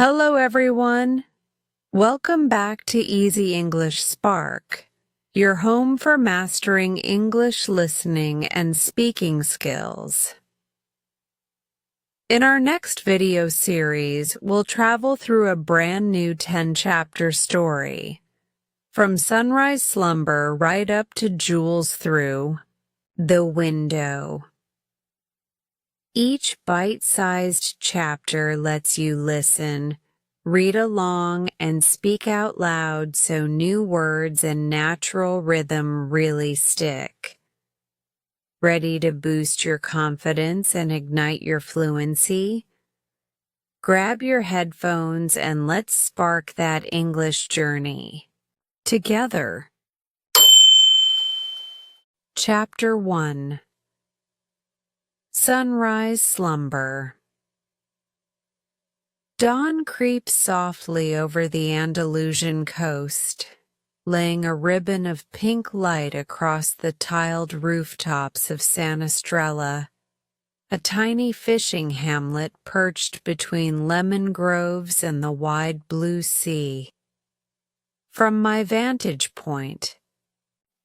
Hello, everyone. Welcome back to Easy English Spark, your home for mastering English listening and speaking skills. In our next video series, we'll travel through a brand new 10-chapter story, from Sunrise Slumber right up to Jewels Through the Window. Each bite-sized chapter lets you listen, read along, and speak out loud so new words and natural rhythm really stick. Ready to boost your confidence and ignite your fluency? Grab your headphones and let's spark that English journey together. Chapter 1. Sunrise Slumber. Dawn creeps softly over the Andalusian coast, laying a ribbon of pink light across the tiled rooftops of San Estrella, a tiny fishing hamlet perched between lemon groves and the wide blue sea. From my vantage point,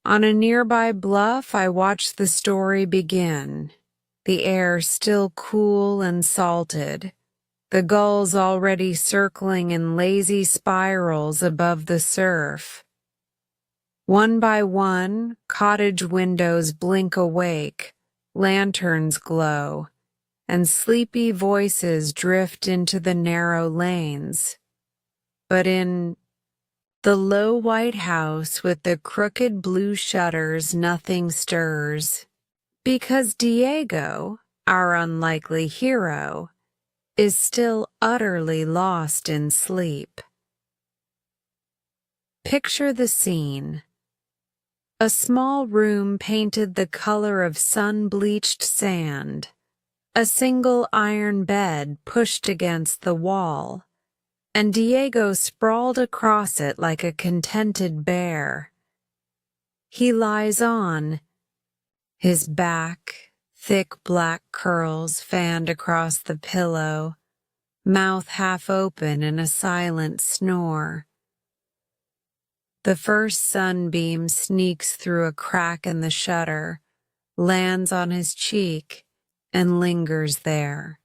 on a nearby bluff, I watch the story begin. The air still cool and salted, the gulls already circling in lazy spirals above the surf. One by one, cottage windows blink awake, lanterns glow, and sleepy voices drift into the narrow lanes. But in the low white house with the crooked blue shutters, nothing stirs. Because Diego, our unlikely hero, is still utterly lost in sleep. Picture the scene. A small room painted the color of sun-bleached sand, a single iron bed pushed against the wall, and Diego sprawled across it like a contented bear. He lies on, his back, thick black curls fanned across the pillow, mouth half open in a silent snore. The first sunbeam sneaks through a crack in the shutter, lands on his cheek, and lingers there.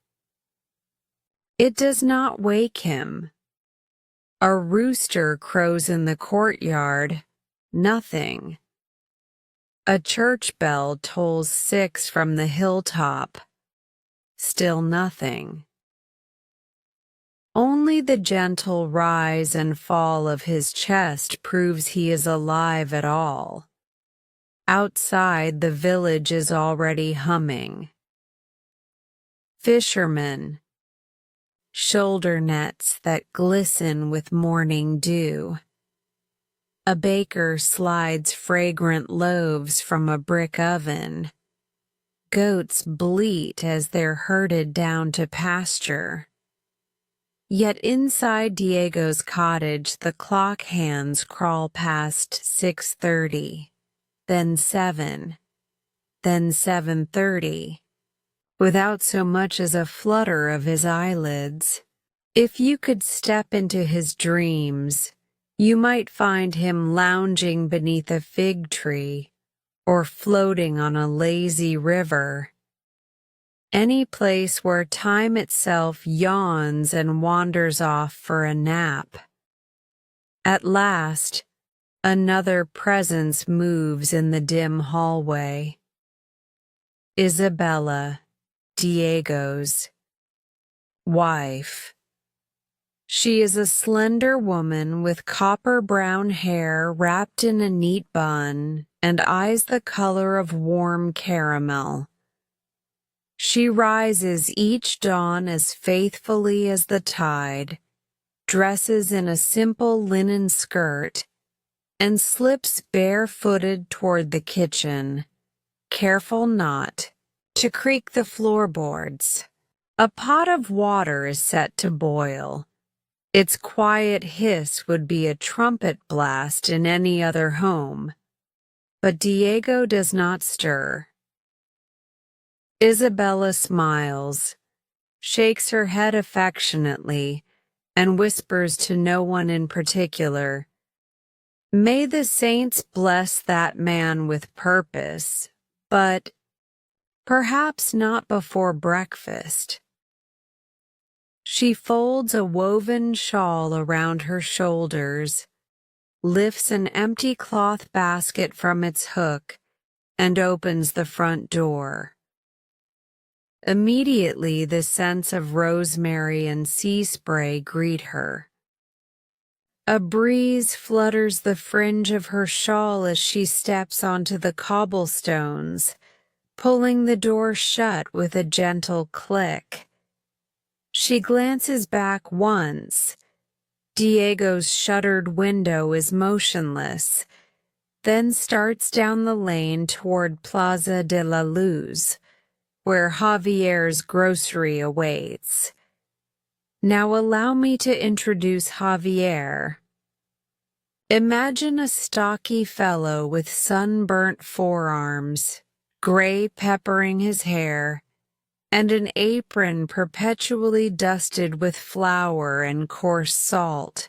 It does not wake him. A rooster crows in the courtyard. Nothing. A church bell tolls 6 from the hilltop. Still nothing. Only the gentle rise and fall of his chest proves he is alive at all. Outside, the village is already humming. Fishermen, shoulder nets that glisten with morning dew. A baker slides fragrant loaves from a brick oven. Goats bleat as they're herded down to pasture. Yet inside Diego's cottage, the clock hands crawl past 6:30, then 7, then 7:30, without so much as a flutter of his eyelids. If you could step into his dreams, you might find him lounging beneath a fig tree or floating on a lazy river. Any place where time itself yawns and wanders off for a nap. At last, another presence moves in the dim hallway. Isabella, Diego's wife. She is a slender woman with copper-brown hair wrapped in a neat bun and eyes the color of warm caramel. She rises each dawn as faithfully as the tide, dresses in a simple linen skirt, and slips barefooted toward the kitchen, careful not to creak the floorboards. A pot of water is set to boil. Its quiet hiss would be a trumpet blast in any other home, but Diego does not stir. Isabella smiles, shakes her head affectionately, and whispers to no one in particular, "May the saints bless that man with purpose, but perhaps not before breakfast." She folds a woven shawl around her shoulders, lifts an empty cloth basket from its hook, and opens the front door. Immediately, the scents of rosemary and sea spray greet her. A breeze flutters the fringe of her shawl as she steps onto the cobblestones, pulling the door shut with a gentle click. She glances back once. Diego's shuttered window is motionless, then starts down the lane toward Plaza de la Luz, where Javier's grocery awaits. Now allow me to introduce Javier. Imagine a stocky fellow with sunburnt forearms, gray peppering his hair, and an apron perpetually dusted with flour and coarse salt.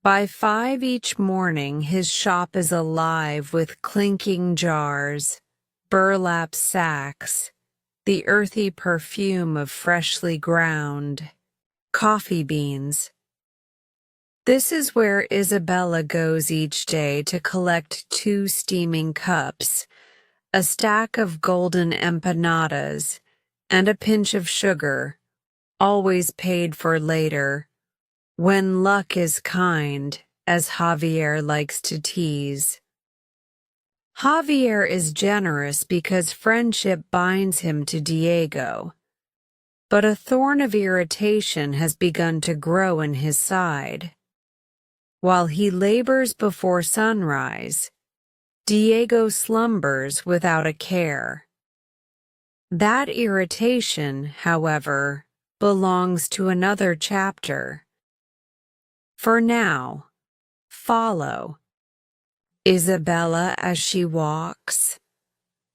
By 5 each morning, his shop is alive with clinking jars, burlap sacks, the earthy perfume of freshly ground coffee beans. This is where Isabella goes each day to collect 2 steaming cups, a stack of golden empanadas, and a pinch of sugar, always paid for later, when luck is kind, as Javier likes to tease. Javier is generous because friendship binds him to Diego, but a thorn of irritation has begun to grow in his side. While he labors before sunrise, Diego slumbers without a care. That irritation, however, belongs to another chapter. For now, follow Isabella as she walks.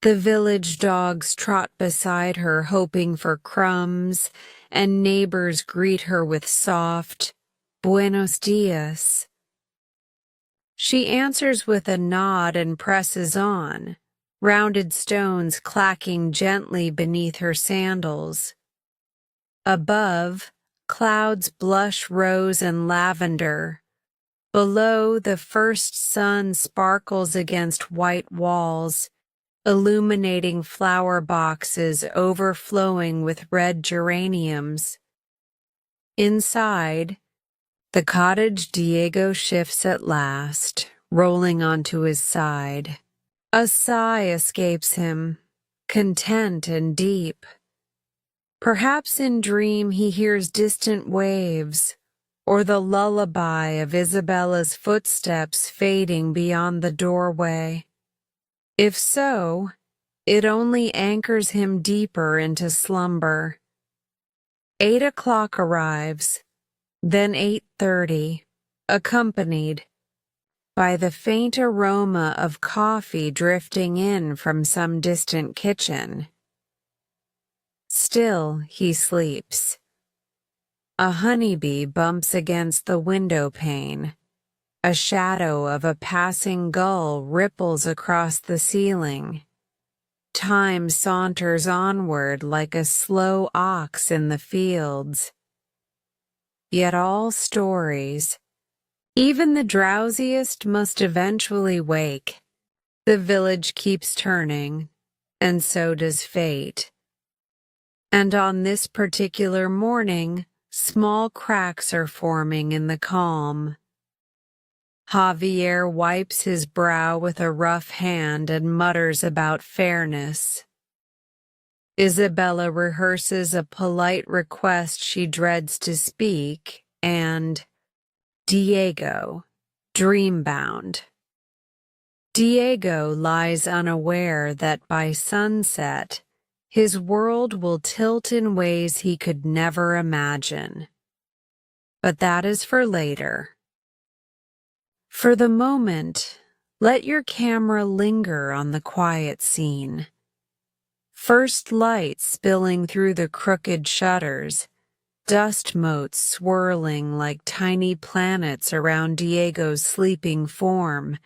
The village dogs trot beside her hoping for crumbs, and neighbors greet her with soft, "Buenos dias." She answers with a nod and presses on, rounded stones clacking gently beneath her sandals. Above, clouds blush rose and lavender. Below, the first sun sparkles against white walls, illuminating flower boxes overflowing with red geraniums. Inside, the cottage Diego shifts at last, rolling onto his side. A sigh escapes him, content and deep. Perhaps in dream he hears distant waves, or the lullaby of Isabella's footsteps fading beyond the doorway. If so, it only anchors him deeper into slumber. 8 o'clock arrives, then 8:30, accompanied by the faint aroma of coffee drifting in from some distant kitchen. Still, he sleeps. A honeybee bumps against the window pane. A shadow of a passing gull ripples across the ceiling. Time saunters onward like a slow ox in the fields. Yet all stories, even the drowsiest, must eventually wake. The village keeps turning, and so does fate. And on this particular morning, small cracks are forming in the calm. Javier wipes his brow with a rough hand and mutters about fairness. Isabella rehearses a polite request she dreads to speak, and Diego, dreambound. Diego lies unaware that by sunset, his world will tilt in ways he could never imagine. But that is for later. For the moment, let your camera linger on the quiet scene. First light spilling through the crooked shutters, dust motes swirling like tiny planets around Diego's sleeping form,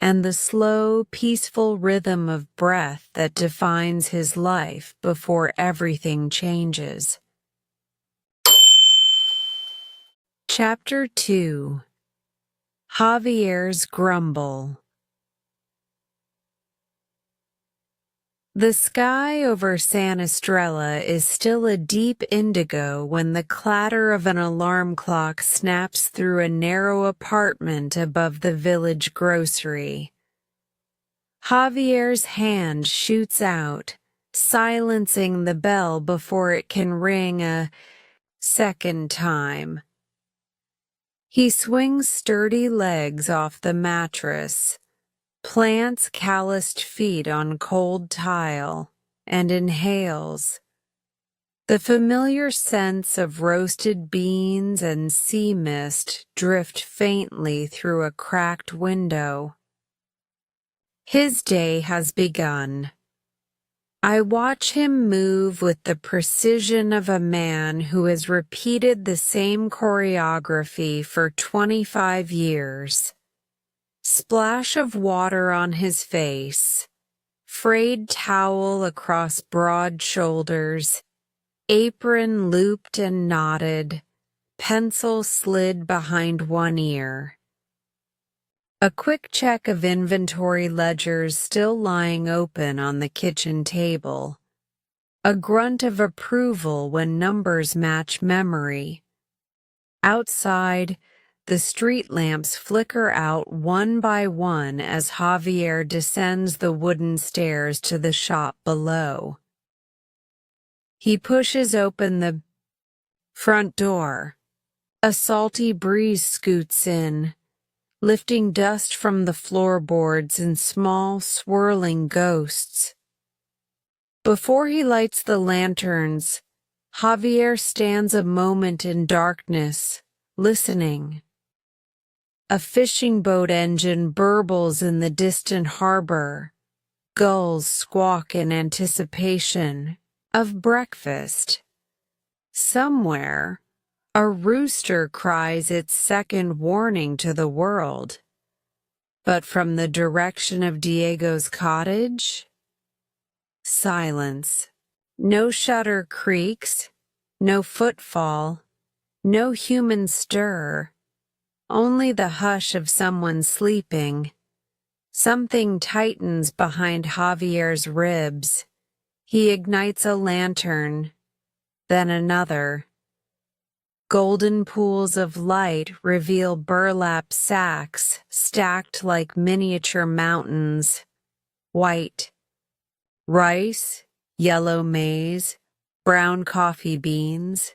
and the slow, peaceful rhythm of breath that defines his life before everything changes. Chapter 2. Javier's Grumble. The sky over San Estrella is still a deep indigo when the clatter of an alarm clock snaps through a narrow apartment above the village grocery. Javier's hand shoots out, silencing the bell before it can ring a second time. He swings sturdy legs off the mattress, plants calloused feet on cold tile, and inhales. The familiar scents of roasted beans and sea mist drift faintly through a cracked window. His day has begun. I watch him move with the precision of a man who has repeated the same choreography for 25 years. Splash of water on his face, frayed towel across broad shoulders, apron looped and knotted, pencil slid behind one ear. A quick check of inventory ledgers still lying open on the kitchen table. A grunt of approval when numbers match memory. Outside, the street lamps flicker out one by one as Javier descends the wooden stairs to the shop below. He pushes open the front door. A salty breeze scoots in, lifting dust from the floorboards in small, swirling ghosts. Before he lights the lanterns, Javier stands a moment in darkness, listening. A fishing boat engine burbles in the distant harbor. Gulls squawk in anticipation of breakfast. Somewhere, a rooster cries its second warning to the world. But from the direction of Diego's cottage, silence. No shutter creaks, no footfall, no human stir. Only the hush of someone sleeping. Something tightens behind Javier's ribs. He ignites a lantern, then another. Golden pools of light reveal burlap sacks stacked like miniature mountains. White. Rice, yellow maize, brown coffee beans.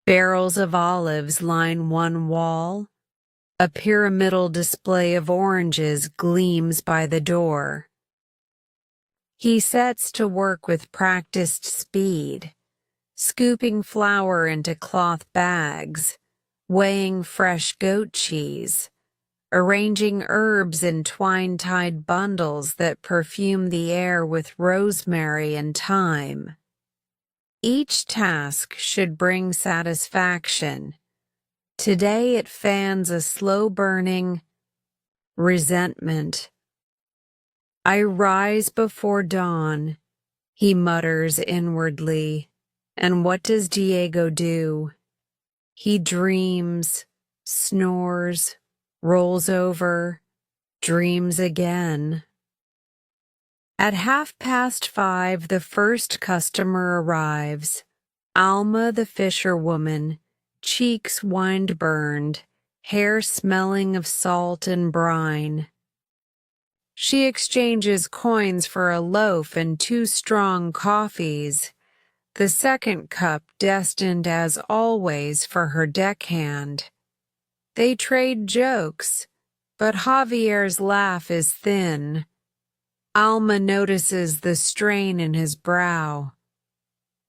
Barrels of olives line one wall. A pyramidal display of oranges gleams by the door. He sets to work with practiced speed, scooping flour into cloth bags, weighing fresh goat cheese, arranging herbs in twine-tied bundles that perfume the air with rosemary and thyme. Each task should bring satisfaction. Today it fans a slow-burning resentment. I rise before dawn, he mutters inwardly. And what does Diego do? He dreams, snores, rolls over, dreams again. At 5:30, the first customer arrives. Alma the fisherwoman, cheeks wind-burned, hair smelling of salt and brine. She exchanges coins for a loaf and 2 strong coffees, the second cup destined as always for her deckhand. They trade jokes, but Javier's laugh is thin. Alma notices the strain in his brow.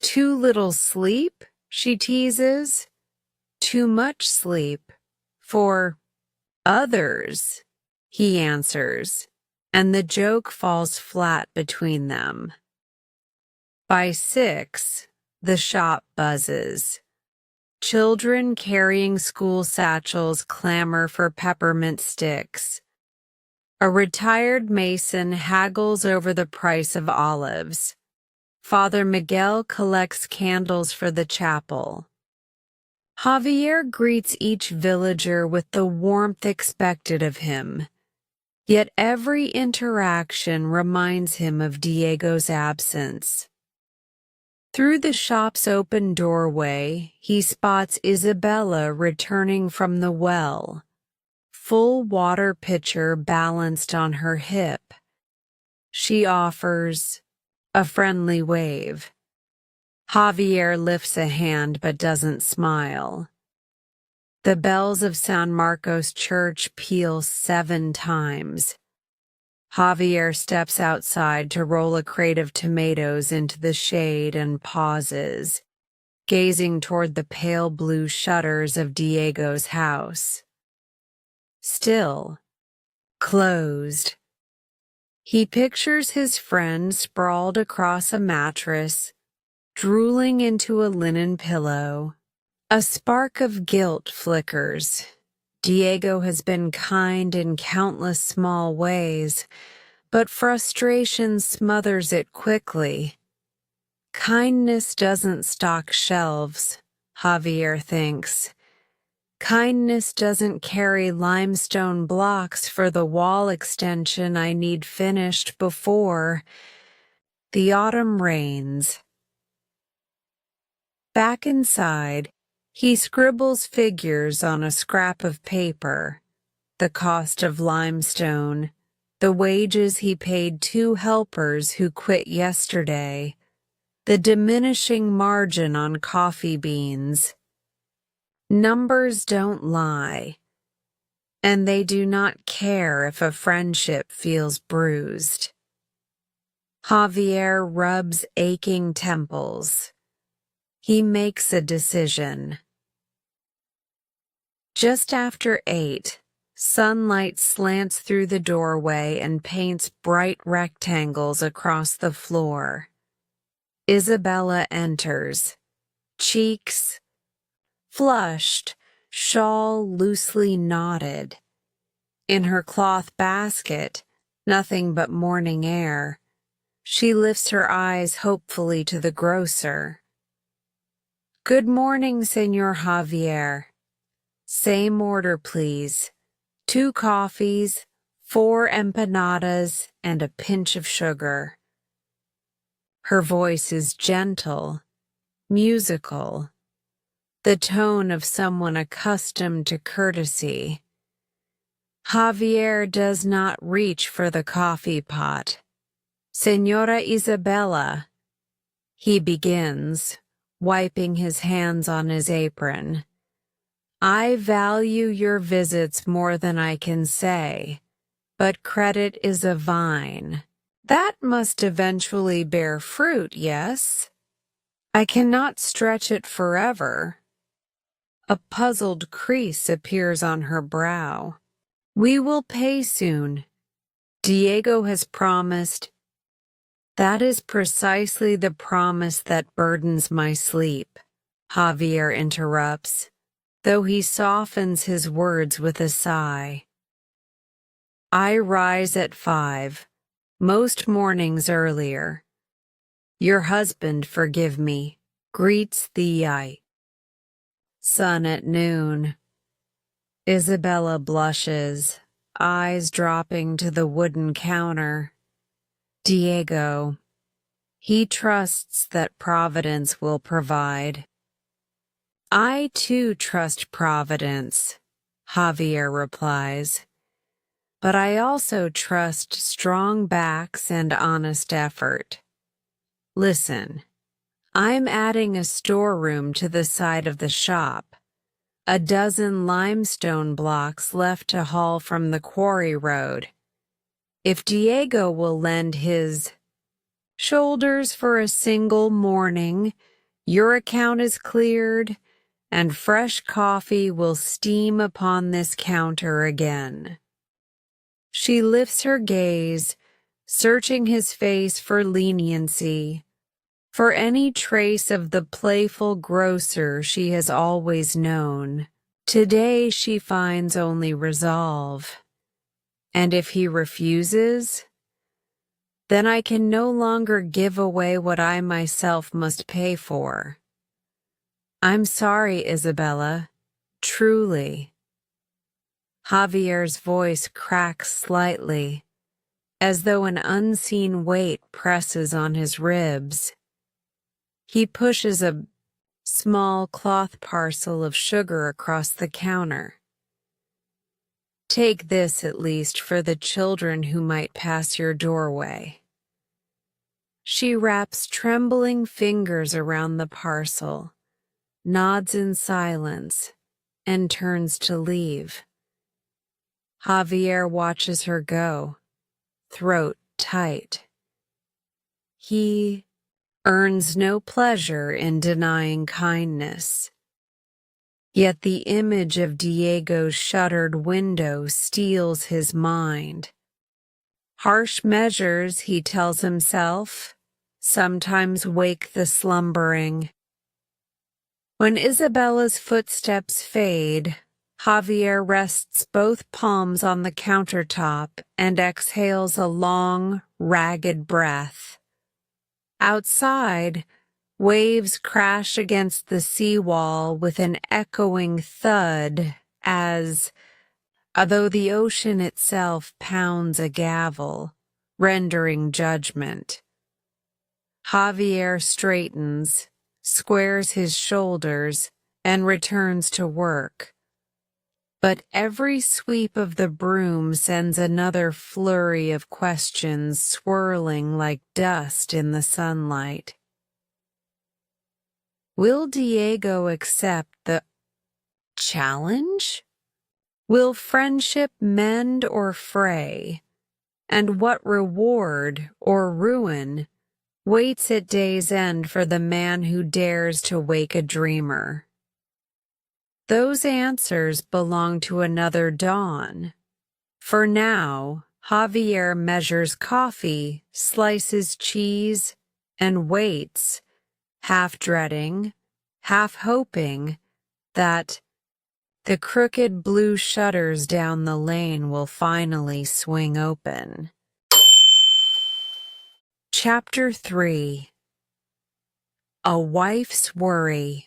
Too little sleep, she teases. Too much sleep. For others, he answers, and the joke falls flat between them. By 6, The shop buzzes. Children carrying school satchels clamor for peppermint sticks. A retired mason haggles over the price of olives. Father Miguel collects candles for the chapel. Javier greets each villager with the warmth expected of him, yet every interaction reminds him of Diego's absence. Through the shop's open doorway, he spots Isabella returning from the well, full water pitcher balanced on her hip. She offers a friendly wave. Javier lifts a hand but doesn't smile. The bells of San Marcos Church peal 7 times. Javier steps outside to roll a crate of tomatoes into the shade and pauses, gazing toward the pale blue shutters of Diego's house. Still, closed. He pictures his friend sprawled across a mattress, drooling into a linen pillow. A spark of guilt flickers. Diego has been kind in countless small ways, but frustration smothers it quickly. Kindness doesn't stock shelves, Javier thinks. Kindness doesn't carry limestone blocks for the wall extension I need finished before the autumn rains. Back inside, he scribbles figures on a scrap of paper, the cost of limestone, the wages he paid 2 helpers who quit yesterday, the diminishing margin on coffee beans. Numbers don't lie, and they do not care if a friendship feels bruised. Javier rubs aching temples. He makes a decision. Just after 8, sunlight slants through the doorway and paints bright rectangles across the floor. Isabella enters, cheeks flushed, shawl loosely knotted. In her cloth basket, nothing but morning air. She lifts her eyes hopefully to the grocer. "Good morning, Señor Javier. Same order, please. 2 coffees, 4 empanadas, and a pinch of sugar." Her voice is gentle, musical, the tone of someone accustomed to courtesy. Javier does not reach for the coffee pot. "Señora Isabella," he begins, wiping his hands on his apron. "I value your visits more than I can say, but credit is a vine. That must eventually bear fruit, yes? I cannot stretch it forever." A puzzled crease appears on her brow. "We will pay soon. Diego has promised." "That is precisely the promise that burdens my sleep," Javier interrupts, though he softens his words with a sigh. "I rise at 5, most mornings earlier. Your husband, forgive me, greets the sun at noon." Isabella blushes, eyes dropping to the wooden counter. Diego. He trusts that Providence will provide. "I too trust Providence," Javier replies. "But I also trust strong backs and honest effort. Listen, I'm adding a storeroom to the side of the shop, a dozen limestone blocks left to haul from the quarry road. If Diego will lend his shoulders for a single morning, your account is cleared, and fresh coffee will steam upon this counter again." She lifts her gaze, searching his face for leniency, for any trace of the playful grocer she has always known. Today she finds only resolve. And if he refuses, then I can no longer give away what I myself must pay for. I'm sorry, Isabella, truly. Javier's voice cracks slightly, as though an unseen weight presses on his ribs. He pushes a small cloth parcel of sugar across the counter. Take this at least for the children who might pass your doorway. She wraps trembling fingers around the parcel, nods in silence, and turns to leave. Javier watches her go, throat tight. He earns no pleasure in denying kindness. Yet the image of Diego's shuttered window steals his mind. Harsh measures, he tells himself, sometimes wake the slumbering. When Isabella's footsteps fade, Javier rests both palms on the countertop and exhales a long, ragged breath. Outside, waves crash against the seawall with an echoing thud as, though the ocean itself pounds a gavel, rendering judgment. Javier straightens, squares his shoulders, and returns to work. But every sweep of the broom sends another flurry of questions swirling like dust in the sunlight. Will Diego accept the challenge? Will friendship mend or fray? And what reward or ruin waits at day's end for the man who dares to wake a dreamer? Those answers belong to another dawn. For now, Javier measures coffee, slices cheese, and waits, half dreading, half hoping that the crooked blue shutters down the lane will finally swing open. Chapter 3. A Wife's Worry.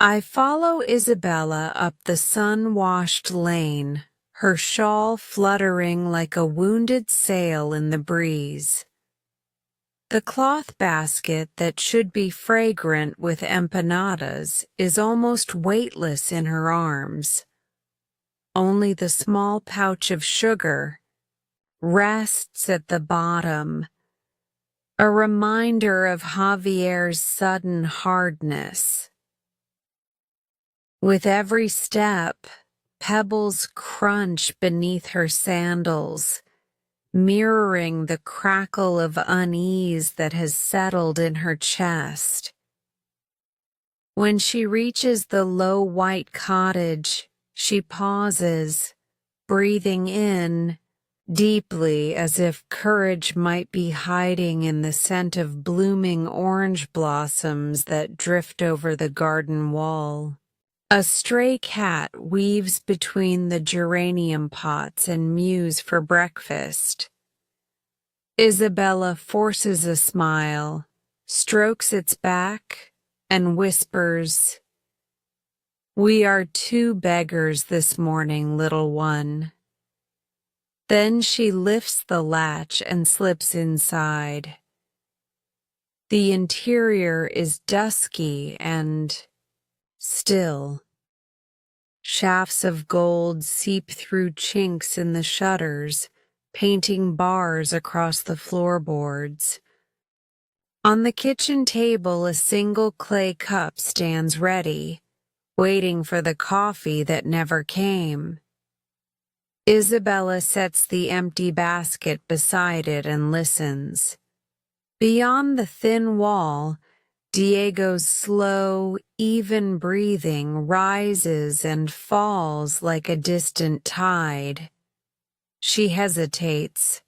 I follow Isabella up the sun-washed lane, her shawl fluttering like a wounded sail in the breeze. The cloth basket that should be fragrant with empanadas is almost weightless in her arms. Only the small pouch of sugar rests at the bottom, a reminder of Javier's sudden hardness. With every step, pebbles crunch beneath her sandals, mirroring the crackle of unease that has settled in her chest. When she reaches the low white cottage, she pauses, breathing in deeply as if courage might be hiding in the scent of blooming orange blossoms that drift over the garden wall. A stray cat weaves between the geranium pots and mews for breakfast. Isabella forces a smile, strokes its back, and whispers, "We are two beggars this morning, little one." Then she lifts the latch and slips inside. The interior is dusky and still. Shafts of gold seep through chinks in the shutters, painting bars across the floorboards. On the kitchen table, a single clay cup stands ready, waiting for the coffee that never came. Isabella sets the empty basket beside it and listens. Beyond the thin wall, Diego's slow, even breathing rises and falls like a distant tide. She hesitates.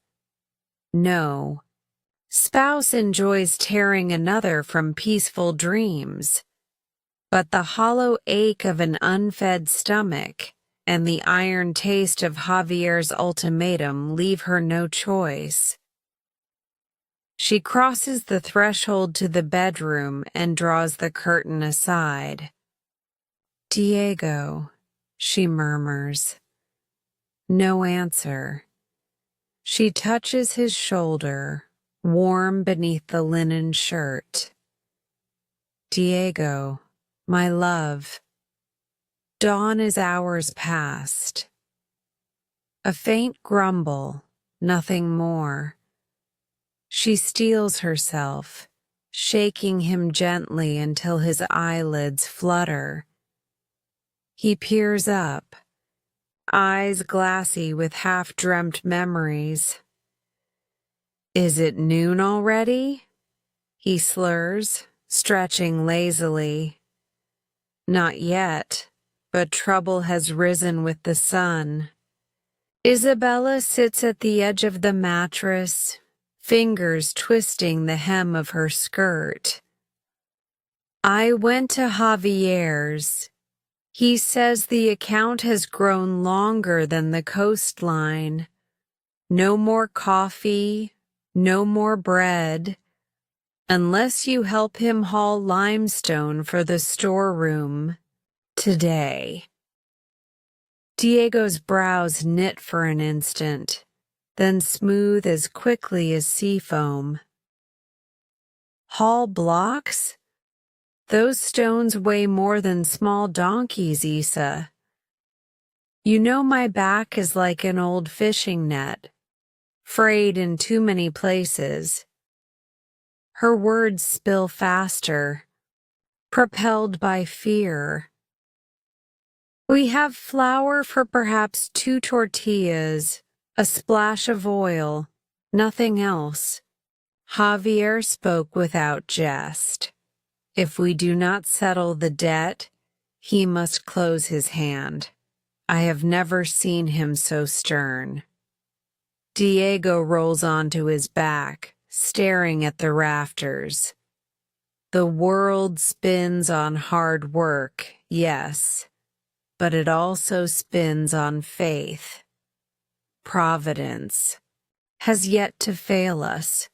No, Spouse enjoys tearing another from peaceful dreams. But the hollow ache of an unfed stomach and the iron taste of Javier's ultimatum leave her no choice. She crosses the threshold to the bedroom and draws the curtain aside. "Diego," she murmurs. No answer. She touches his shoulder, warm beneath the linen shirt. "Diego, my love." Dawn is hours past. A faint grumble, nothing more. She steels herself, shaking him gently until his eyelids flutter. He peers up, eyes glassy with half-dreamt memories. "Is it noon already?" he slurs, stretching lazily. "Not yet, but trouble has risen with the sun." Isabella sits at the edge of the mattress, fingers twisting the hem of her skirt. "I went to Javier's. He says the account has grown longer than the coastline. No more coffee, no more bread, unless you help him haul limestone for the storeroom today." Diego's brows knit for an instant, then smooth as quickly as sea foam. "Haul blocks? Those stones weigh more than small donkeys, Isa. You know my back is like an old fishing net, frayed in too many places." Her words spill faster, propelled by fear. "We have flour for perhaps 2 tortillas, a splash of oil, nothing else." Javier spoke without jest. If we do not settle the debt, he must close his hand. I have never seen him so stern. Diego rolls onto his back, staring at the rafters. The world spins on hard work, yes, but it also spins on faith. Providence has yet to fail us.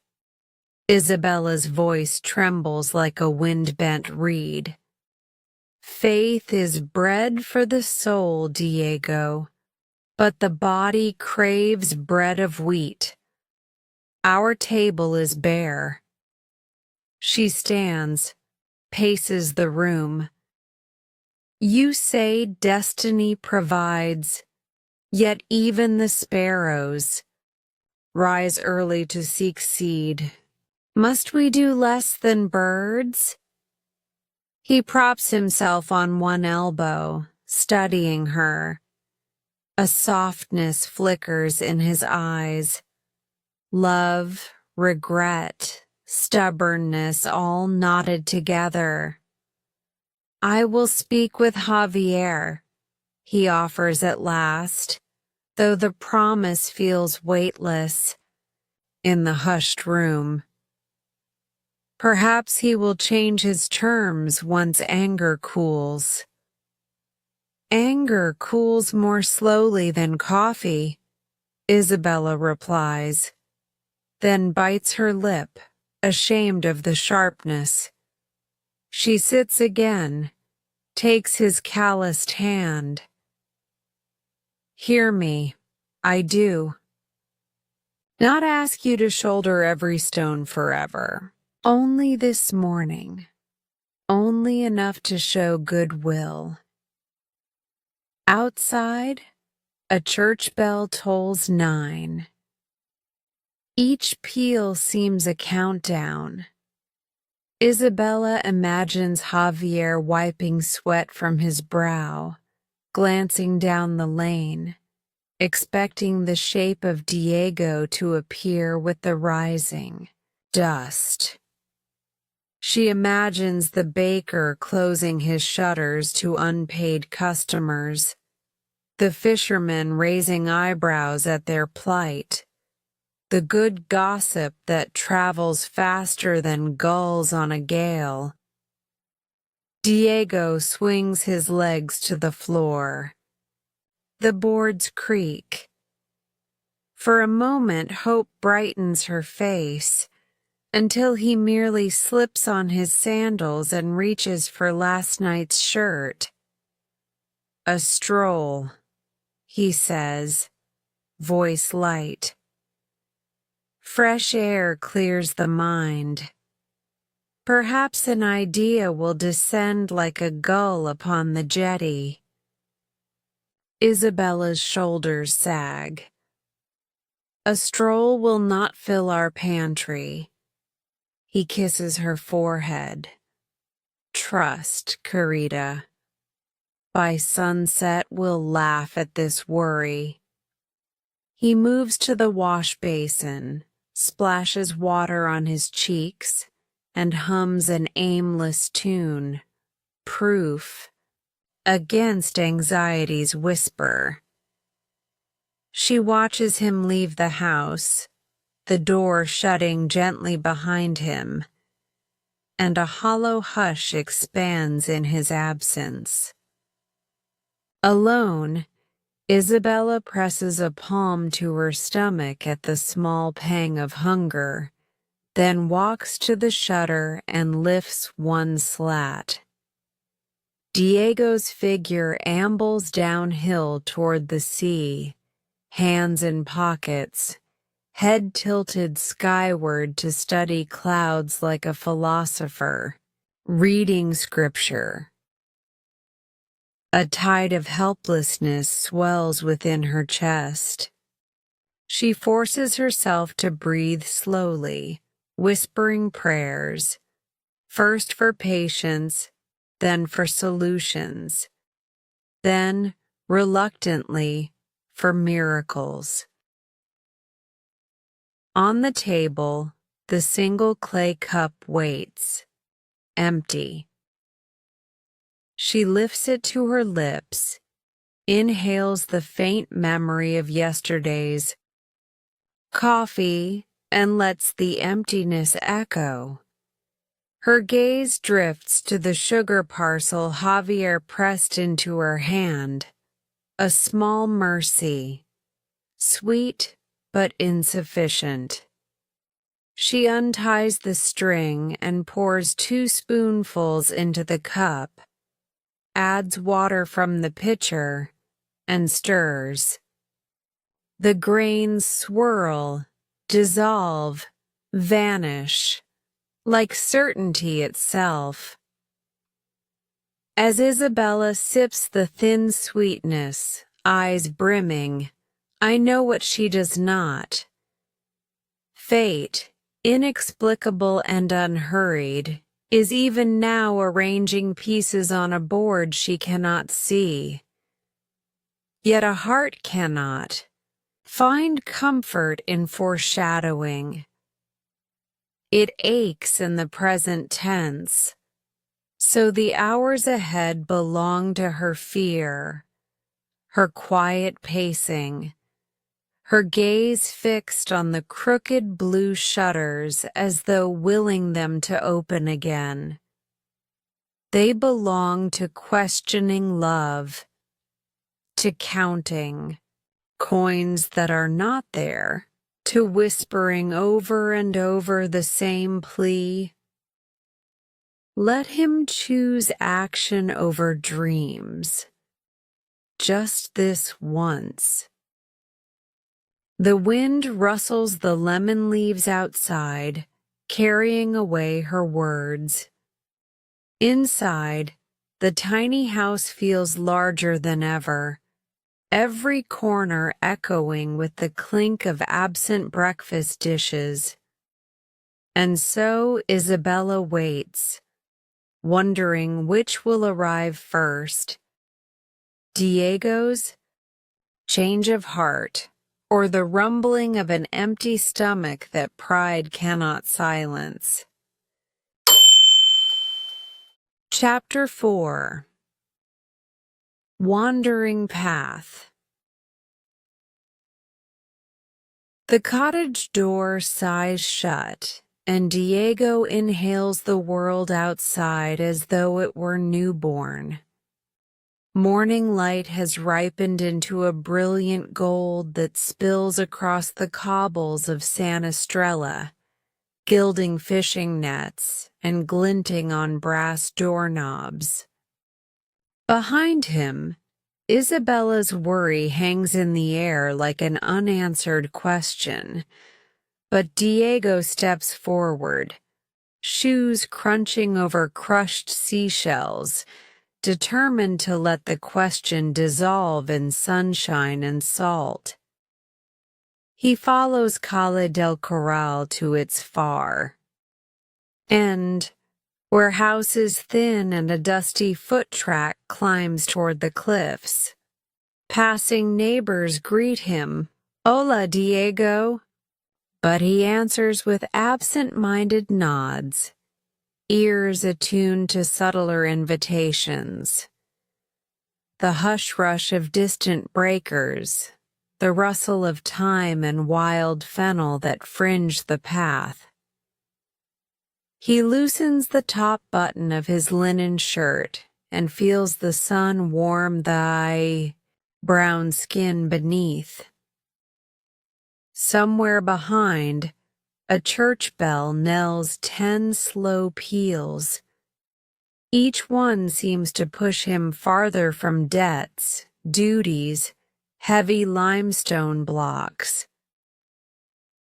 Isabella's voice trembles like a wind-bent reed. "Faith is bread for the soul, Diego, but the body craves bread of wheat. Our table is bare." She stands, paces the room. "You say destiny provides, yet even the sparrows rise early to seek seed. Must we do less than birds?" He props himself on one elbow, studying her. A softness flickers in his eyes. Love, regret, stubbornness all knotted together. "I will speak with Javier," he offers at last, though the promise feels weightless. In the hushed room, perhaps he will change his terms once anger cools. "Anger cools more slowly than coffee," Isabella replies, then bites her lip, ashamed of the sharpness. She sits again, takes his calloused hand. "Hear me, I do. Not ask you to shoulder every stone forever. Only this morning. Only enough to show goodwill." Outside, a church bell tolls 9. Each peal seems a countdown. Isabella imagines Javier wiping sweat from his brow, glancing down the lane, expecting the shape of Diego to appear with the rising dust. She imagines the baker closing his shutters to unpaid customers, the fishermen raising eyebrows at their plight, the good gossip that travels faster than gulls on a gale. Diego swings his legs to the floor. The boards creak. For a moment, hope brightens her face, until he merely slips on his sandals and reaches for last night's shirt. "A stroll," he says, voice light. Fresh air clears the mind. Perhaps an idea will descend like a gull upon the jetty. Isabella's shoulders sag. "A stroll will not fill our pantry." He kisses her forehead. "Trust, Carita. By sunset we'll laugh at this worry." He moves to the wash basin, splashes water on his cheeks, and hums an aimless tune, proof against anxiety's whisper. She watches him leave the house, the door shutting gently behind him, and a hollow hush expands in his absence. Alone, Isabella presses a palm to her stomach at the small pang of hunger, then walks to the shutter and lifts one slat. Diego's figure ambles downhill toward the sea, hands in pockets, head tilted skyward to study clouds like a philosopher, reading scripture. A tide of helplessness swells within her chest. She forces herself to breathe slowly, whispering prayers, first for patience, then for solutions, then, reluctantly, for miracles. On the table, the single clay cup waits, empty. She lifts it to her lips, inhales the faint memory of yesterday's coffee, and lets the emptiness echo. Her gaze drifts to the sugar parcel Javier pressed into her hand, a small mercy, sweet but insufficient. She unties the string and pours 2 spoonfuls into the cup, adds water from the pitcher, and stirs. The grains swirl, dissolve, vanish, like certainty itself. As Isabella sips the thin sweetness, eyes brimming, I know what she does not. Fate, inexplicable and unhurried, is even now arranging pieces on a board she cannot see. Yet a heart cannot. Find comfort in foreshadowing. It aches in the present tense, so the hours ahead belong to her fear, her quiet pacing, her gaze fixed on the crooked blue shutters as though willing them to open again. They belong to questioning love, to counting coins that are not there, to whispering over and over the same plea. Let him choose action over dreams. Just this once. The wind rustles the lemon leaves outside, carrying away her words. Inside, the tiny house feels larger than ever, every corner echoing with the clink of absent breakfast dishes. And so Isabella waits, wondering which will arrive first, Diego's change of heart, or the rumbling of an empty stomach that pride cannot silence. Chapter 4. Wandering Path. The cottage door sighs shut, and Diego inhales the world outside as though it were newborn. Morning light has ripened into a brilliant gold that spills across the cobbles of San Estrella, gilding fishing nets and glinting on brass doorknobs. Behind him, Isabella's worry hangs in the air like an unanswered question, but Diego steps forward, shoes crunching over crushed seashells, determined to let the question dissolve in sunshine and salt. He follows Calle del Corral to its far end, where houses thin and a dusty foot track climbs toward the cliffs. Passing neighbors greet him, "Hola, Diego," but he answers with absent-minded nods, ears attuned to subtler invitations. The hush-rush of distant breakers, the rustle of thyme and wild fennel that fringe the path. He loosens the top button of his linen shirt and feels the sun warm the brown skin beneath. Somewhere behind, a church bell knells 10 slow peals. Each one seems to push him farther from debts, duties, heavy limestone blocks.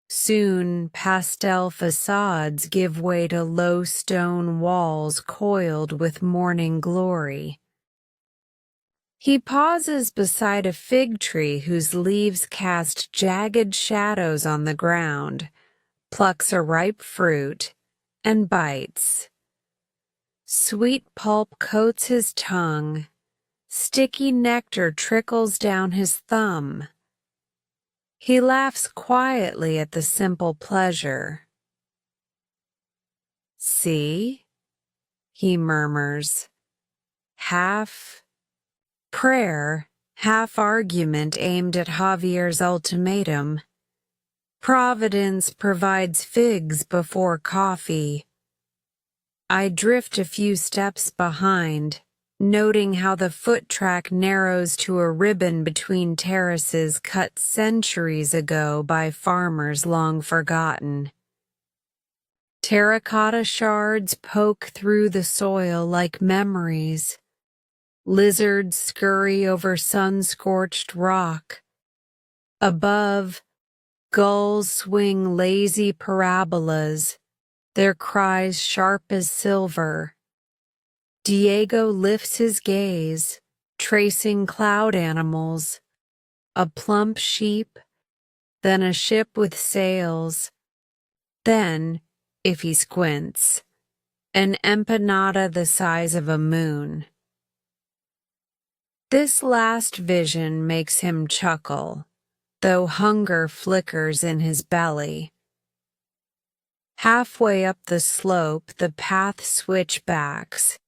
Soon, pastel facades give way to low stone walls coiled with morning glory. He pauses beside a fig tree whose leaves cast jagged shadows on the ground, plucks a ripe fruit, and bites. Sweet pulp coats his tongue. Sticky nectar trickles down his thumb. He laughs quietly at the simple pleasure. "See?" he murmurs, half prayer, half argument aimed at Javier's ultimatum. Providence provides figs before coffee. I drift a few steps behind, noting how the foot track narrows to a ribbon between terraces cut centuries ago by farmers long forgotten. Terracotta shards poke through the soil like memories. Lizards scurry over sun-scorched rock. Above, gulls swing lazy parabolas, their cries sharp as silver. Diego lifts his gaze, tracing cloud animals, a plump sheep, then a ship with sails, then, if he squints, an empanada the size of a moon. This last vision makes him chuckle, though hunger flickers in his belly. Halfway up the slope, the path switchbacks,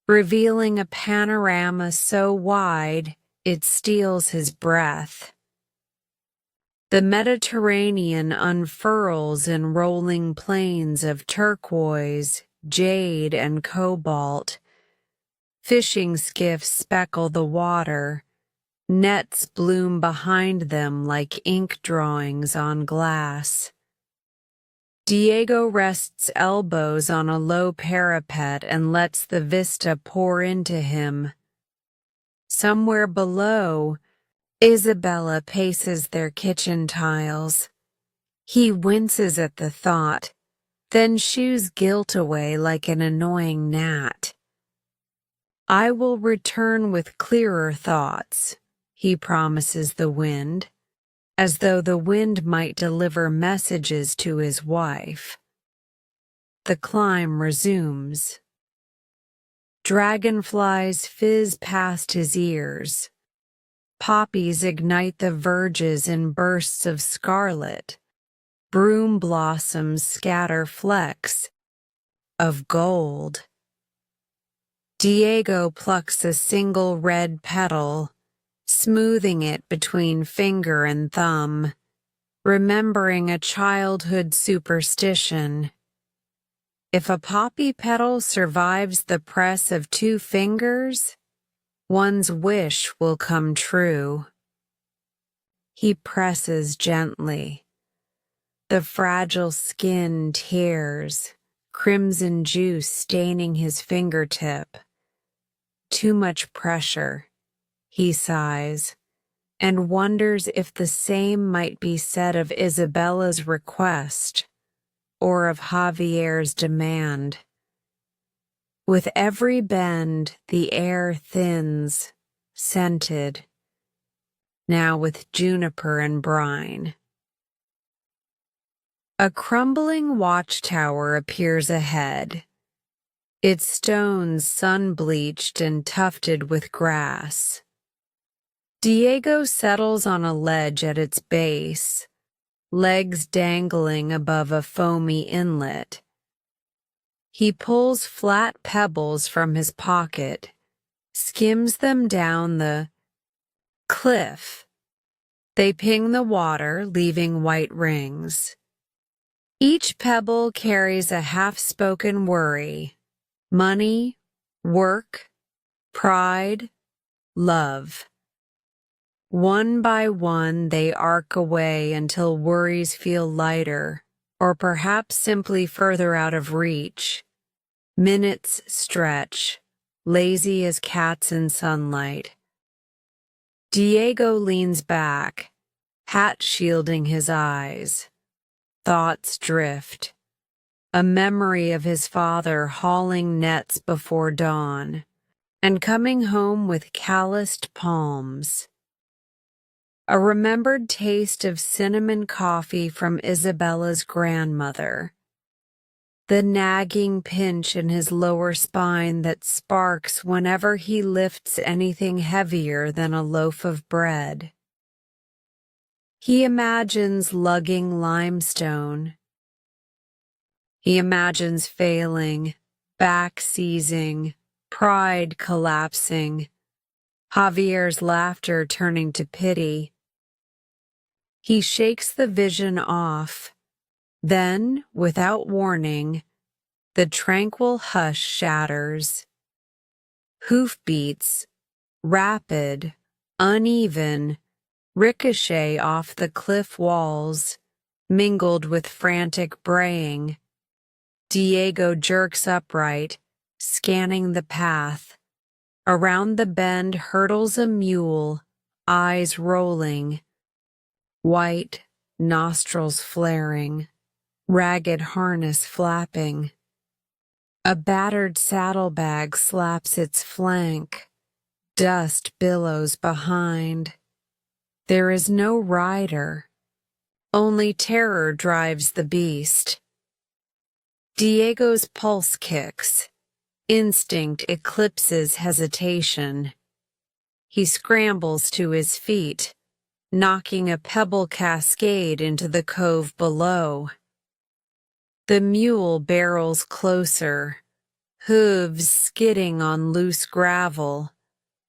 revealing a panorama so wide it steals his breath. The Mediterranean unfurls in rolling plains of turquoise, jade, and cobalt. Fishing skiffs speckle the water. Nets bloom behind them like ink drawings on glass. Diego rests elbows on a low parapet and lets the vista pour into him. Somewhere below, Isabella paces their kitchen tiles. He winces at the thought, then shoos guilt away like an annoying gnat. "I will return with clearer thoughts," he promises the wind, as though the wind might deliver messages to his wife. The climb resumes. Dragonflies fizz past his ears. Poppies ignite the verges in bursts of scarlet. Broom blossoms scatter flecks of gold. Diego plucks a single red petal, smoothing it between finger and thumb. remembering a childhood superstition. If a poppy petal survives the press of 2 fingers, one's wish will come true. He presses gently. The fragile skin tears, crimson juice staining his fingertip. Too much pressure, he sighs, and wonders if the same might be said of Isabella's request or of Javier's demand. With every bend, the air thins, scented, now with juniper and brine. A crumbling watchtower appears ahead, its stones sun-bleached and tufted with grass. Diego settles on a ledge at its base, legs dangling above a foamy inlet. He pulls flat pebbles from his pocket, skims them down the cliff. They ping the water, leaving white rings. Each pebble carries a half-spoken worry: money, work, pride, love. One by one they arc away until worries feel lighter, or perhaps simply further out of reach. Minutes stretch, lazy as cats in sunlight. Diego leans back, hat shielding his eyes. Thoughts drift. A memory of his father hauling nets before dawn, and coming home with calloused palms. A remembered taste of cinnamon coffee from Isabella's grandmother. The nagging pinch in his lower spine that sparks whenever he lifts anything heavier than a loaf of bread. He imagines lugging limestone. He imagines failing, back seizing, pride collapsing, Javier's laughter turning to pity. He shakes the vision off. Then, without warning, the tranquil hush shatters. Hoofbeats, rapid, uneven, ricochet off the cliff walls, mingled with frantic braying. Diego jerks upright, scanning the path. Around the bend hurtles a mule, eyes rolling. White, nostrils flaring, ragged harness flapping. A battered saddlebag slaps its flank. Dust billows behind. There is no rider. Only terror drives the beast. Diego's pulse kicks. Instinct eclipses hesitation. He scrambles to his feet, knocking a pebble cascade into the cove below. The mule barrels closer, hooves skidding on loose gravel,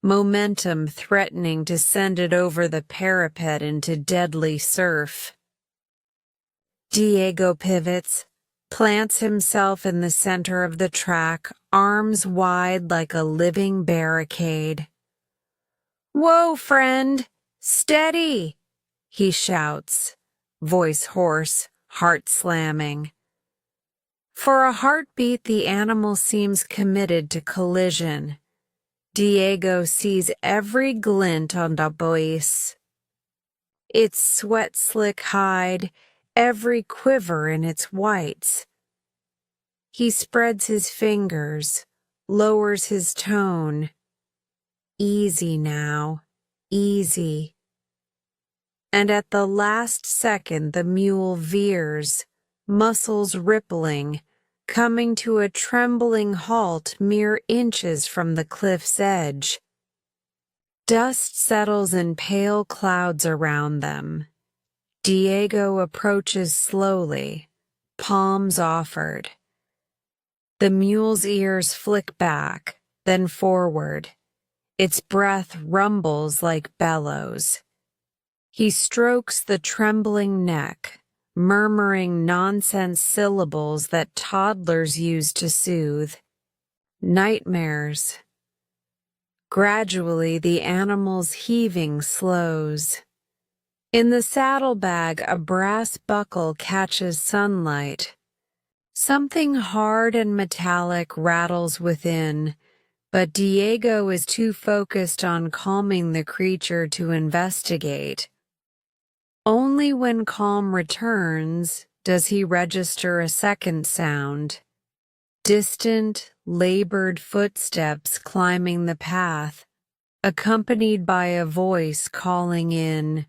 momentum threatening to send it over the parapet into deadly surf. Diego pivots, plants himself in the center of the track, arms wide like a living barricade. "Whoa, friend! Steady!" he shouts, voice hoarse, heart slamming. For a heartbeat, the animal seems committed to collision. Diego sees every glint on the bois, its sweat-slick hide, every quiver in its whites. He spreads his fingers, lowers his tone. Easy now, easy. And at the last second the mule veers, muscles rippling, coming to a trembling halt mere inches from the cliff's edge. Dust settles in pale clouds around them. Diego approaches slowly, palms offered. The mule's ears flick back, then forward. Its breath rumbles like bellows. He strokes the trembling neck, murmuring nonsense syllables that toddlers use to soothe. Nightmares. Gradually, the animal's heaving slows. In the saddlebag, a brass buckle catches sunlight. Something hard and metallic rattles within, but Diego is too focused on calming the creature to investigate. Only when calm returns does he register a second sound. Distant, labored footsteps climbing the path, accompanied by a voice calling in.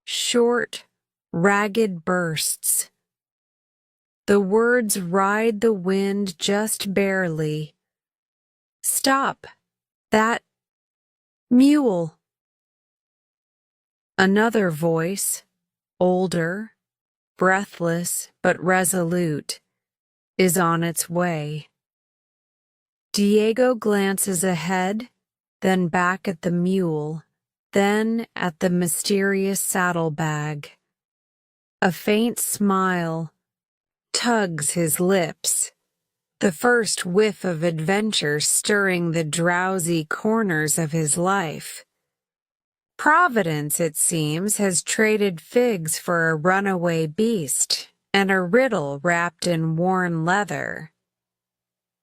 Short, ragged bursts. The words ride the wind just barely. Stop! That mule! Another voice, older, breathless but resolute, is on its way. Diego glances ahead, then back at the mule, then at the mysterious saddlebag. A faint smile tugs his lips, the first whiff of adventure stirring the drowsy corners of his life. Providence, it seems, has traded figs for a runaway beast and a riddle wrapped in worn leather.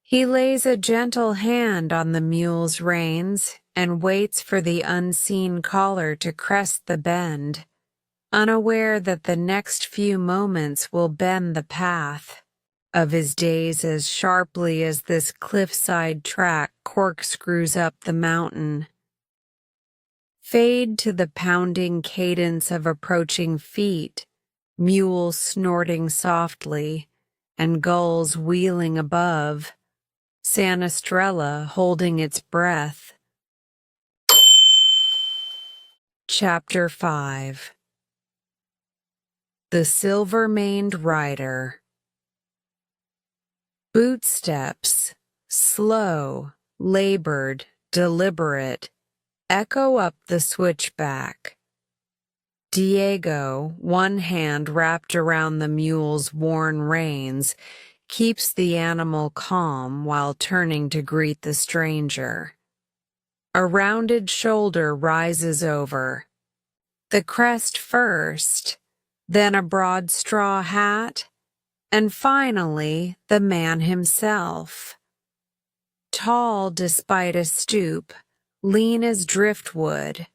He lays a gentle hand on the mule's reins and waits for the unseen caller to crest the bend, unaware that the next few moments will bend the path of his days as sharply as this cliffside track corkscrews up the mountain. Fade to the pounding cadence of approaching feet, mules snorting softly, and gulls wheeling above, Sanastrella holding its breath. Chapter 5. The Silver-Maned Rider. Bootsteps, slow, labored, deliberate, echo up the switchback. Diego, one hand wrapped around the mule's worn reins, keeps the animal calm while turning to greet the stranger. A rounded shoulder rises over. The crest first, then a broad straw hat, and finally the man himself. Tall despite a stoop, lean as driftwood,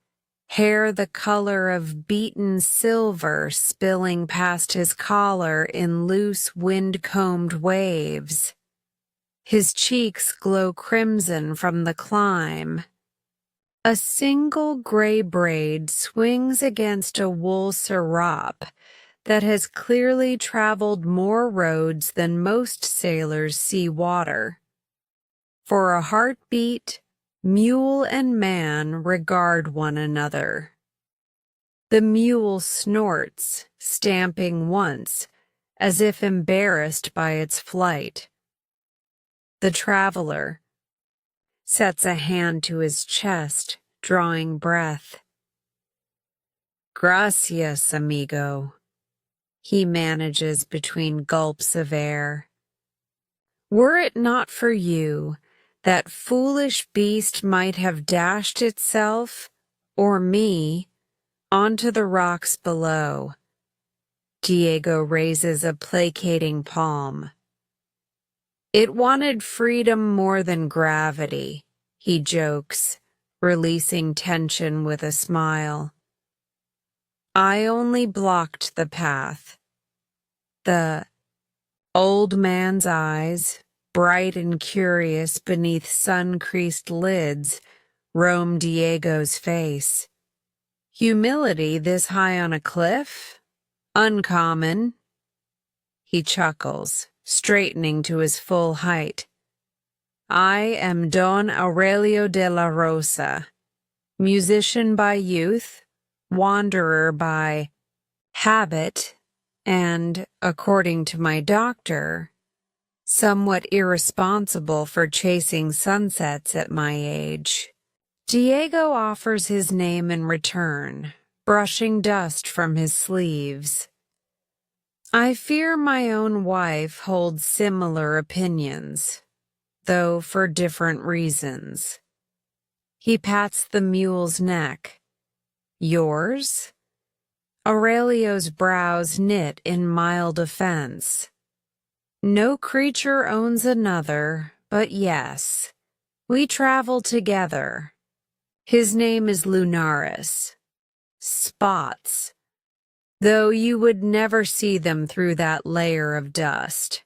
hair the color of beaten silver spilling past his collar in loose wind-combed waves. His cheeks glow crimson from the climb. A single gray braid swings against a wool sirop that has clearly traveled more roads than most sailors see water. For a heartbeat, mule and man regard one another. The mule snorts, stamping once, as if embarrassed by its flight. The traveler sets a hand to his chest, drawing breath. Gracias, amigo, he manages between gulps of air. Were it not for you, that foolish beast might have dashed itself, or me, onto the rocks below. Diego raises a placating palm. It wanted freedom more than gravity, he jokes, releasing tension with a smile. I only blocked the path. The old man's eyes, bright and curious beneath sun-creased lids, roam Diego's face. Humility this high on a cliff? Uncommon. He chuckles, straightening to his full height. I am Don Aurelio de la Rosa, musician by youth, wanderer by habit, and, according to my doctor, somewhat irresponsible for chasing sunsets at my age. Diego offers his name in return, brushing dust from his sleeves. I fear my own wife holds similar opinions, though for different reasons. He pats the mule's neck. Yours? Aurelio's brows knit in mild offense. No creature owns another, but yes, we travel together. His name is Lunaris. Spots, though you would never see them through that layer of dust.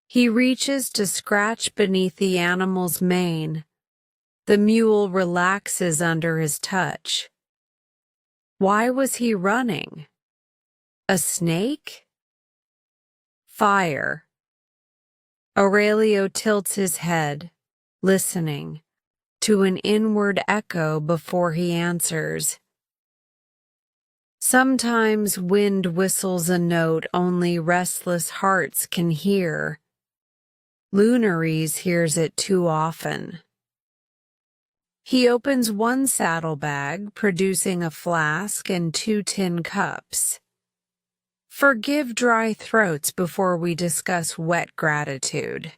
He reaches to scratch beneath the animal's mane. The mule relaxes under his touch. Why was he running? A snake? Fire. Aurelio tilts his head, listening, to an inward echo before he answers. Sometimes wind whistles a note only restless hearts can hear. Lunaries hears it too often. He opens one saddlebag, producing a flask and 2 tin cups. Forgive dry throats before we discuss wet gratitude.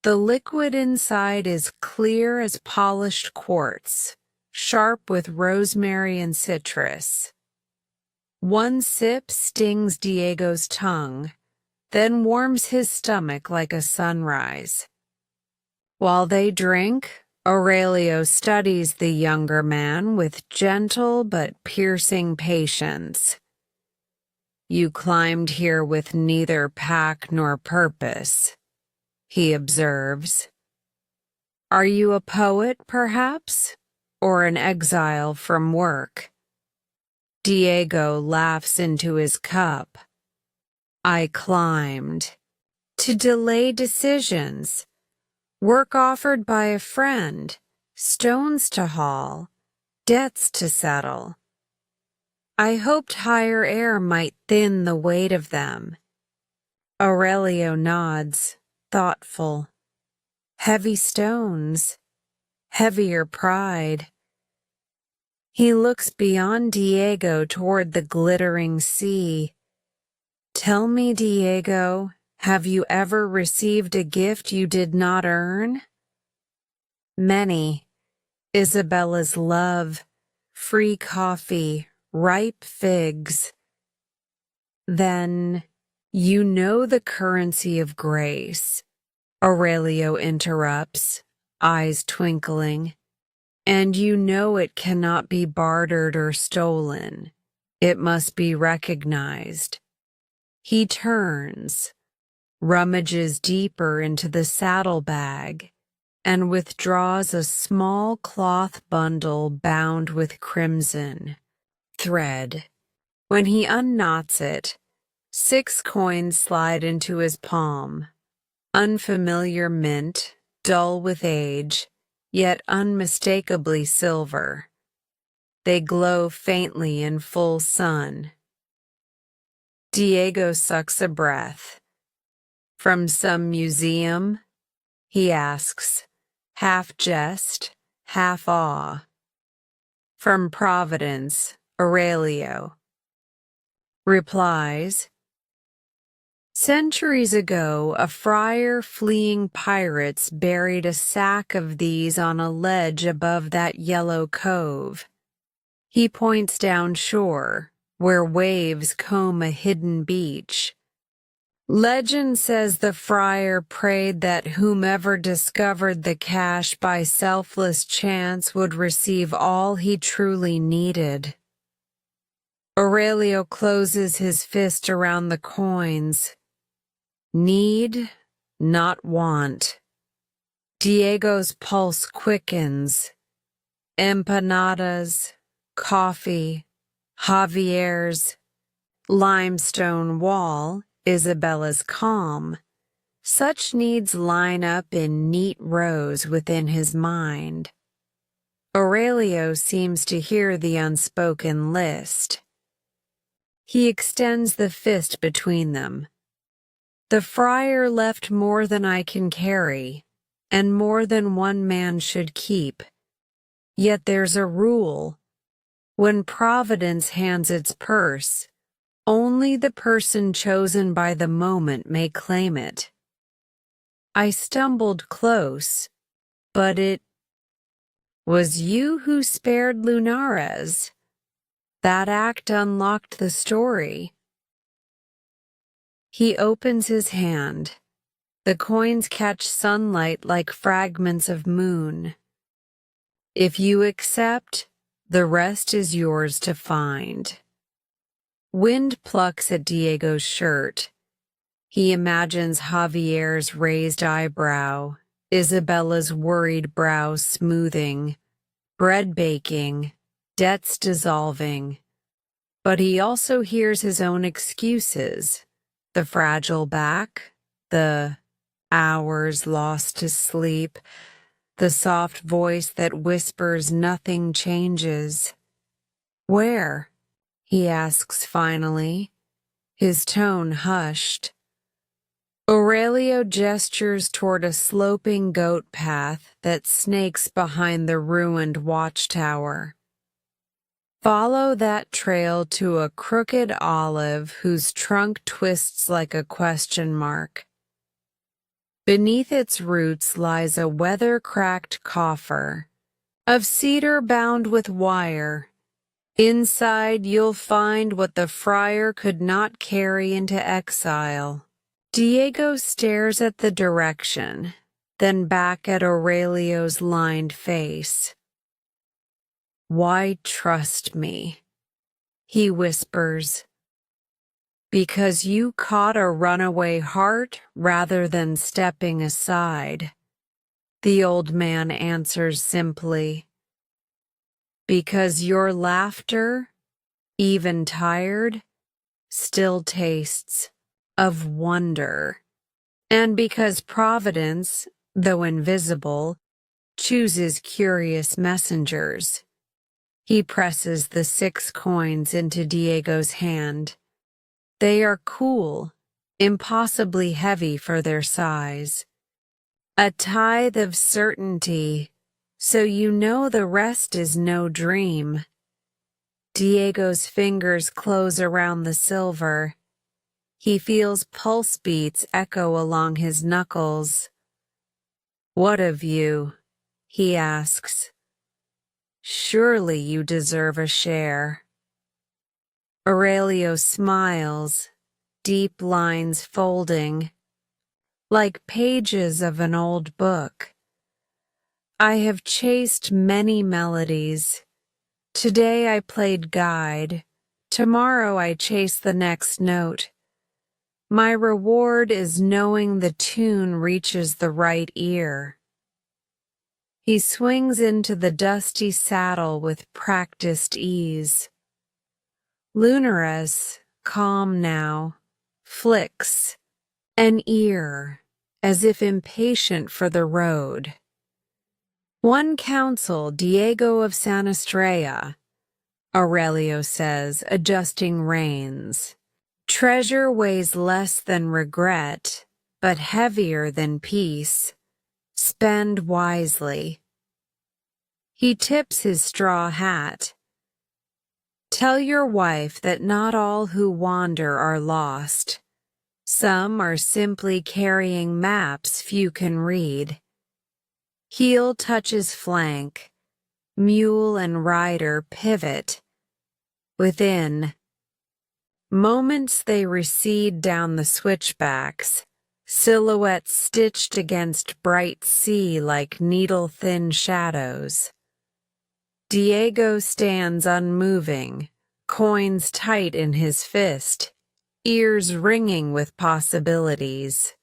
The liquid inside is clear as polished quartz, sharp with rosemary and citrus. One sip stings Diego's tongue, then warms his stomach like a sunrise. While they drink, Aurelio studies the younger man with gentle but piercing patience. You climbed here with neither pack nor purpose, he observes. Are you a poet, perhaps, or an exile from work? Diego laughs into his cup. I climbed. To delay decisions. Work offered by a friend, stones to haul, debts to settle. I hoped higher air might thin the weight of them. Aurelio nods, thoughtful. Heavy stones, heavier pride. He looks beyond Diego toward the glittering sea. Tell me, Diego, have you ever received a gift you did not earn? Many. Isabella's love, free coffee, ripe figs. Then, you know the currency of grace, Aurelio interrupts, eyes twinkling. And you know it cannot be bartered or stolen. It must be recognized. He turns, rummages deeper into the saddlebag, and withdraws a small cloth bundle bound with crimson thread. When he unknots it, 6 coins slide into his palm. Unfamiliar mint, dull with age, yet unmistakably silver. They glow faintly in full sun. Diego sucks a breath. From some museum? He asks, half jest, half awe. From Providence, Aurelio replies. Centuries ago, a friar fleeing pirates buried a sack of these on a ledge above that yellow cove. He points down shore, where waves comb a hidden beach. Legend says the friar prayed that whomever discovered the cache by selfless chance would receive all he truly needed. Aurelio closes his fist around the coins. Need, not want. Diego's pulse quickens. Empanadas, coffee, Javier's, limestone wall, Isabella's calm. Such needs line up in neat rows within his mind. Aurelio seems to hear the unspoken list. He extends the fist between them. The friar left more than I can carry, and more than one man should keep. Yet there's a rule. When Providence hands its purse, only the person chosen by the moment may claim it. I stumbled close, but it was you who spared Lunares. That act unlocked the story. He opens his hand. The coins catch sunlight like fragments of moon. If you accept, the rest is yours to find. Wind plucks at Diego's shirt. He imagines Javier's raised eyebrow, Isabella's worried brow smoothing, bread baking, debts dissolving. But he also hears his own excuses, the fragile back, the hours lost to sleep, the soft voice that whispers nothing changes. Where? He asks finally, his tone hushed. Aurelio gestures toward a sloping goat path that snakes behind the ruined watchtower. Follow that trail to a crooked olive whose trunk twists like a question mark. Beneath its roots lies a weather-cracked coffer of cedar bound with wire. Inside you'll find what the friar could not carry into exile. Diego stares at the direction, then back at Aurelio's lined face. Why trust me? He whispers. Because you caught a runaway heart rather than stepping aside. The old man answers simply. Because your laughter, even tired, still tastes of wonder. And because Providence, though invisible, chooses curious messengers. He presses the 6 coins into Diego's hand. They are cool, impossibly heavy for their size. A tithe of certainty, so you know the rest is no dream. Diego's fingers close around the silver. He feels pulse beats echo along his knuckles. What of you? He asks. Surely you deserve a share. Aurelio smiles, deep lines folding, like pages of an old book. I have chased many melodies. Today I played guide. Tomorrow I chase the next note. My reward is knowing the tune reaches the right ear. He swings into the dusty saddle with practiced ease. Lunares, calm now, flicks an ear as if impatient for the road. One counsel, Diego of San Estrella, Aurelio says, adjusting reins. Treasure weighs less than regret, but heavier than peace. Spend wisely. He tips his straw hat. Tell your wife that not all who wander are lost. Some are simply carrying maps few can read. Heel touches flank. Mule and rider pivot. Within moments they recede down the switchbacks, silhouettes stitched against bright sea like needle-thin shadows. Diego stands unmoving, coins tight in his fist, ears ringing with possibilities.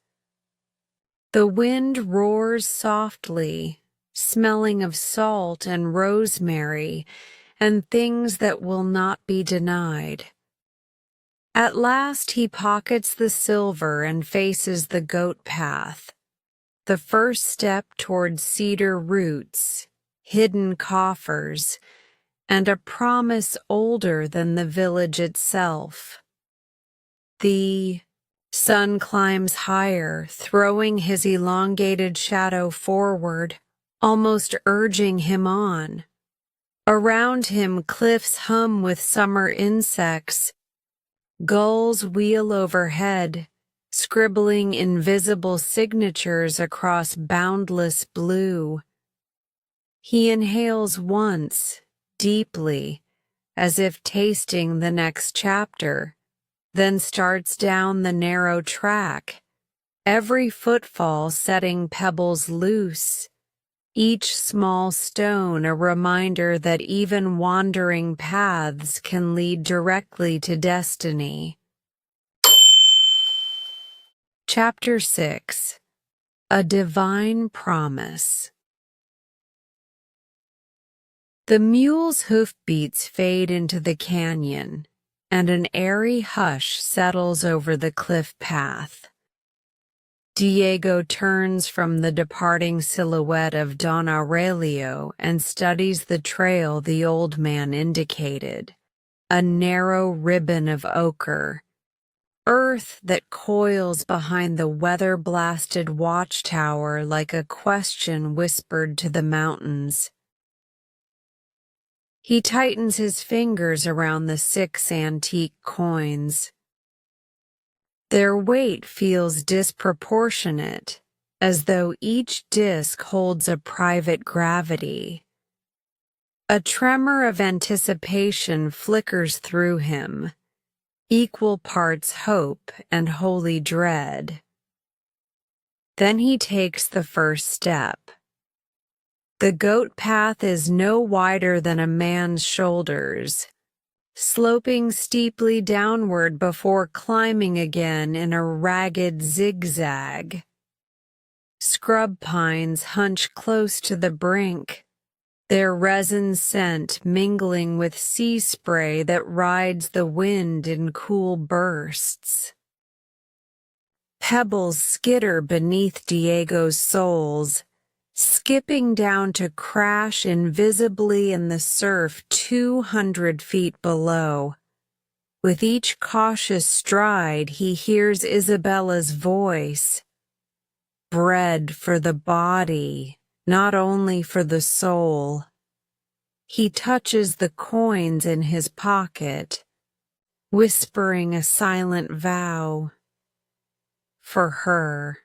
The wind roars softly, smelling of salt and rosemary and things that will not be denied. At last he pockets the silver and faces the goat path, the first step toward cedar roots, hidden coffers, and a promise older than the village itself. The sun climbs higher, throwing his elongated shadow forward, almost urging him on. Around him cliffs hum with summer insects. Gulls wheel overhead, scribbling invisible signatures across boundless blue. He inhales once, deeply, as if tasting the next chapter, then starts down the narrow track, every footfall setting pebbles loose, each small stone a reminder that even wandering paths can lead directly to destiny. Chapter 6. A Divine Promise. The mule's hoofbeats fade into the canyon, and an airy hush settles over the cliff path. Diego turns from the departing silhouette of Don Aurelio and studies the trail the old man indicated, a narrow ribbon of ochre, earth that coils behind the weather-blasted watchtower like a question whispered to the mountains. He tightens his fingers around the 6 antique coins. Their weight feels disproportionate, as though each disc holds a private gravity. A tremor of anticipation flickers through him, equal parts hope and holy dread. Then he takes the first step. The goat path is no wider than a man's shoulders, sloping steeply downward before climbing again in a ragged zigzag. Scrub pines hunch close to the brink, their resin scent mingling with sea spray that rides the wind in cool bursts. Pebbles skitter beneath Diego's soles, skipping down to crash invisibly in the surf 200 feet below. With each cautious stride, he hears Isabella's voice. Bread for the body, not only for the soul. He touches the coins in his pocket, whispering a silent vow. For her.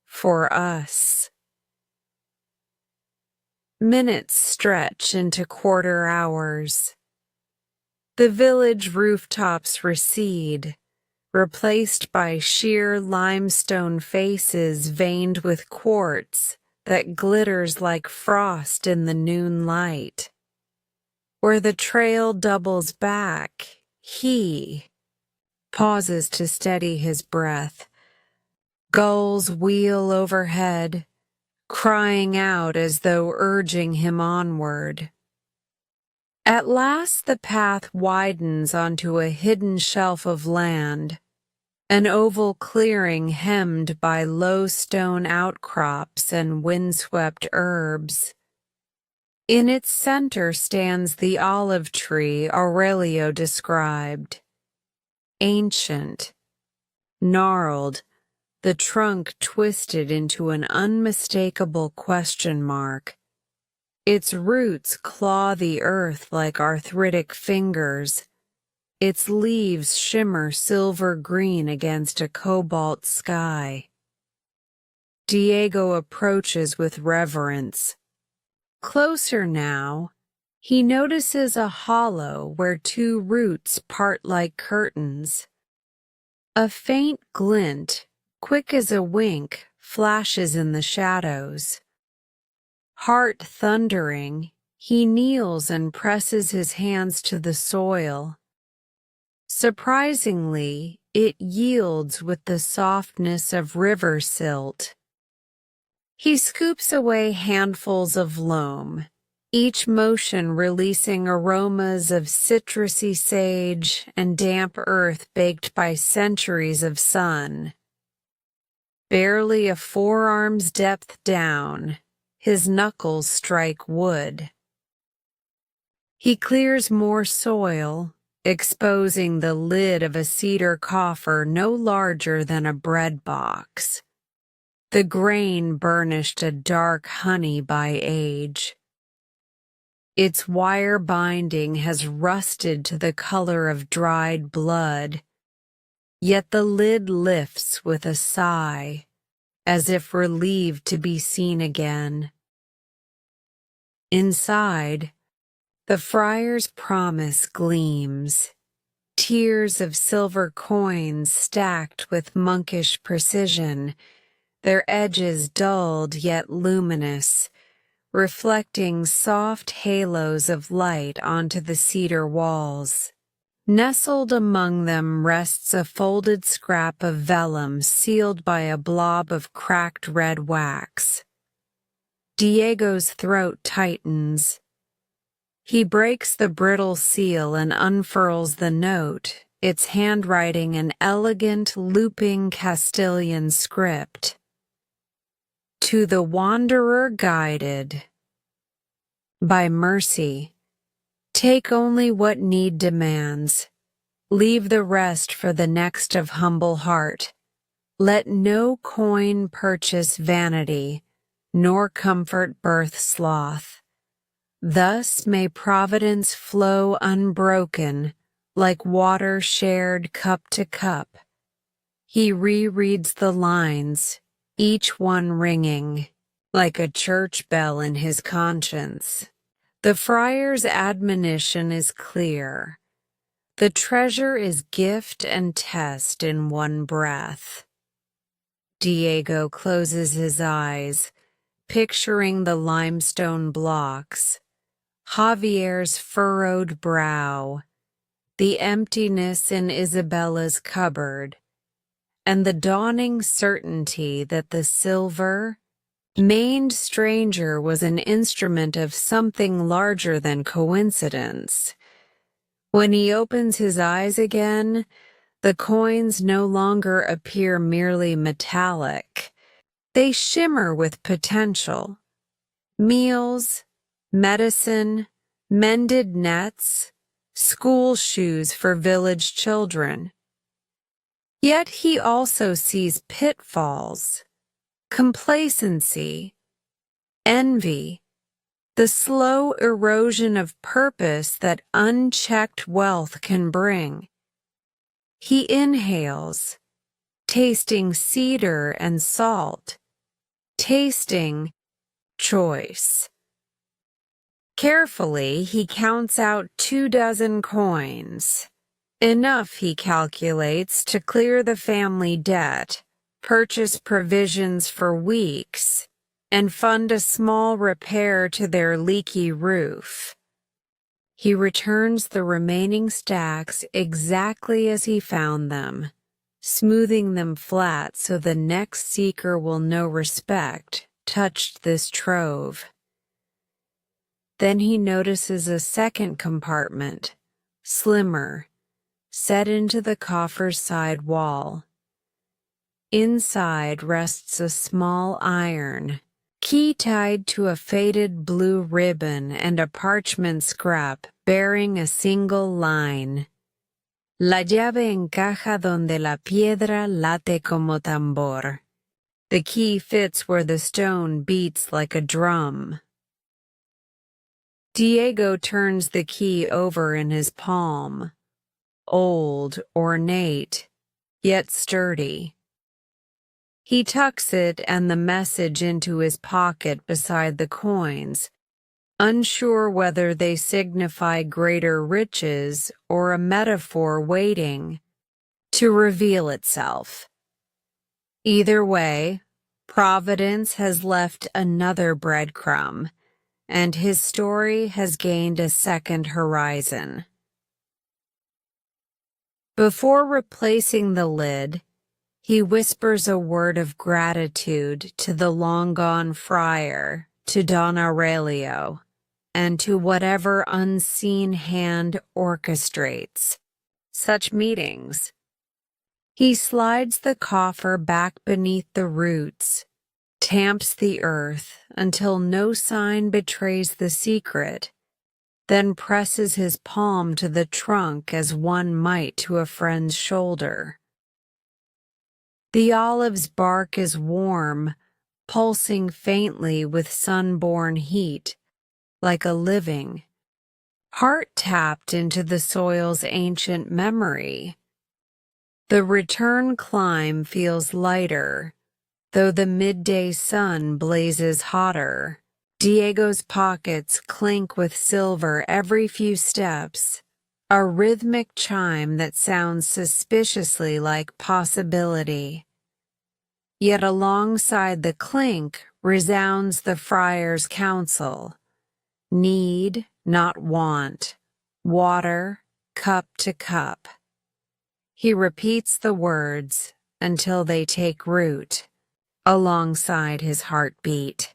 For us. Minutes stretch into quarter hours. The village rooftops recede, replaced by sheer limestone faces veined with quartz that glitters like frost in the noon light. Where the trail doubles back, he pauses to steady his breath. Gulls wheel overhead, crying out as though urging him onward. At last the path widens onto a hidden shelf of land, an oval clearing hemmed by low stone outcrops and windswept herbs. In its center stands the olive tree Aurelio described. Ancient, gnarled, the trunk twisted into an unmistakable question mark. Its roots claw the earth like arthritic fingers. Its leaves shimmer silver green against a cobalt sky. Diego approaches with reverence. Closer now, he notices a hollow where 2 roots part like curtains. A faint glint, quick as a wink, flashes in the shadows. Heart thundering, he kneels and presses his hands to the soil. Surprisingly, it yields with the softness of river silt. He scoops away handfuls of loam, each motion releasing aromas of citrusy sage and damp earth baked by centuries of sun. Barely a forearm's depth down, his knuckles strike wood. He clears more soil, exposing the lid of a cedar coffer no larger than a bread box. The grain burnished a dark honey by age. Its wire binding has rusted to the color of dried blood, yet the lid lifts with a sigh, as if relieved to be seen again. Inside, the friar's promise gleams, tiers of silver coins stacked with monkish precision, their edges dulled yet luminous, reflecting soft halos of light onto the cedar walls. Nestled among them rests a folded scrap of vellum sealed by a blob of cracked red wax. Diego's throat tightens. He breaks the brittle seal and unfurls the note, its handwriting an elegant, looping Castilian script. To the wanderer guided. By mercy, take only what need demands. Leave the rest for the next of humble heart. Let no coin purchase vanity, nor comfort birth sloth. Thus may providence flow unbroken, like water shared cup to cup. He rereads the lines, each one ringing, like a church bell in his conscience. The friar's admonition is clear. The treasure is gift and test in one breath. Diego closes his eyes, picturing the limestone blocks, Javier's furrowed brow, the emptiness in Isabella's cupboard, and the dawning certainty that the silver-maned stranger was an instrument of something larger than coincidence. When he opens his eyes again, the coins no longer appear merely metallic. They shimmer with potential. Meals, medicine, mended nets, school shoes for village children. Yet he also sees pitfalls, complacency, envy, the slow erosion of purpose that unchecked wealth can bring. He inhales, tasting cedar and salt, tasting choice. Carefully, he counts out 24 coins. Enough, he calculates, to clear the family debt, purchase provisions for weeks, and fund a small repair to their leaky roof. He returns the remaining stacks exactly as he found them, smoothing them flat so the next seeker will know respect touched this trove. Then he notices a second compartment, slimmer, set into the coffer's side wall. Inside rests a small iron key tied to a faded blue ribbon and a parchment scrap bearing a single line. La llave encaja donde la piedra late como tambor. The key fits where the stone beats like a drum. Diego turns the key over in his palm. Old, ornate, yet sturdy. He tucks it and the message into his pocket beside the coins, unsure whether they signify greater riches or a metaphor waiting to reveal itself. Either way, Providence has left another breadcrumb, and his story has gained a second horizon. Before replacing the lid, he whispers a word of gratitude to the long-gone friar, to Don Aurelio, and to whatever unseen hand orchestrates such meetings. He slides the coffer back beneath the roots, tamps the earth until no sign betrays the secret, then presses his palm to the trunk as one might to a friend's shoulder. The olive's bark is warm, pulsing faintly with sun-born heat, like a living, Heart tapped into the soil's ancient memory. The return climb feels lighter, though the midday sun blazes hotter. Diego's pockets clink with silver every few steps, a rhythmic chime that sounds suspiciously like possibility. Yet alongside the clink resounds the friar's counsel. Need, not want. Water, cup to cup. He repeats the words until they take root, alongside his heartbeat.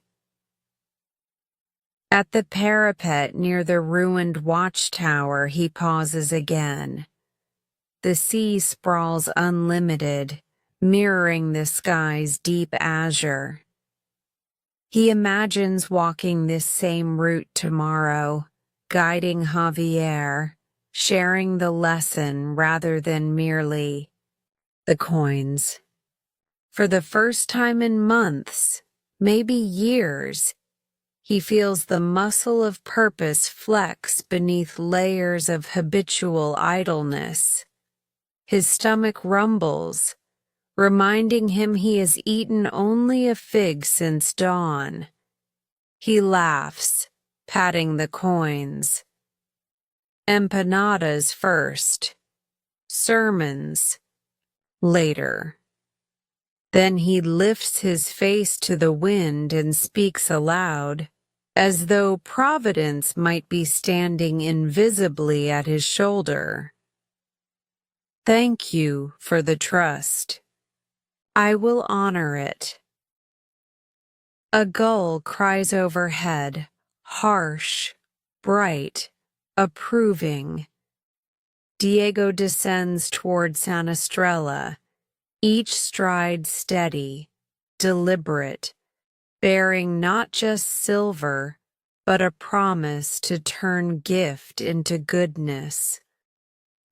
At the parapet near the ruined watchtower, he pauses again. The sea sprawls unlimited, mirroring the sky's deep azure. He imagines walking this same route tomorrow, guiding Javier, sharing the lesson rather than merely the coins. For the first time in months, maybe years, he feels the muscle of purpose flex beneath layers of habitual idleness. His stomach rumbles, reminding him he has eaten only a fig since dawn. He laughs, patting the coins. Empanadas first, sermons later. Then he lifts his face to the wind and speaks aloud, as though Providence might be standing invisibly at his shoulder. Thank you for the trust. I will honor it. A gull cries overhead, harsh, bright, approving. Diego descends toward San Estrella, each stride steady, deliberate, bearing not just silver, but a promise to turn gift into goodness.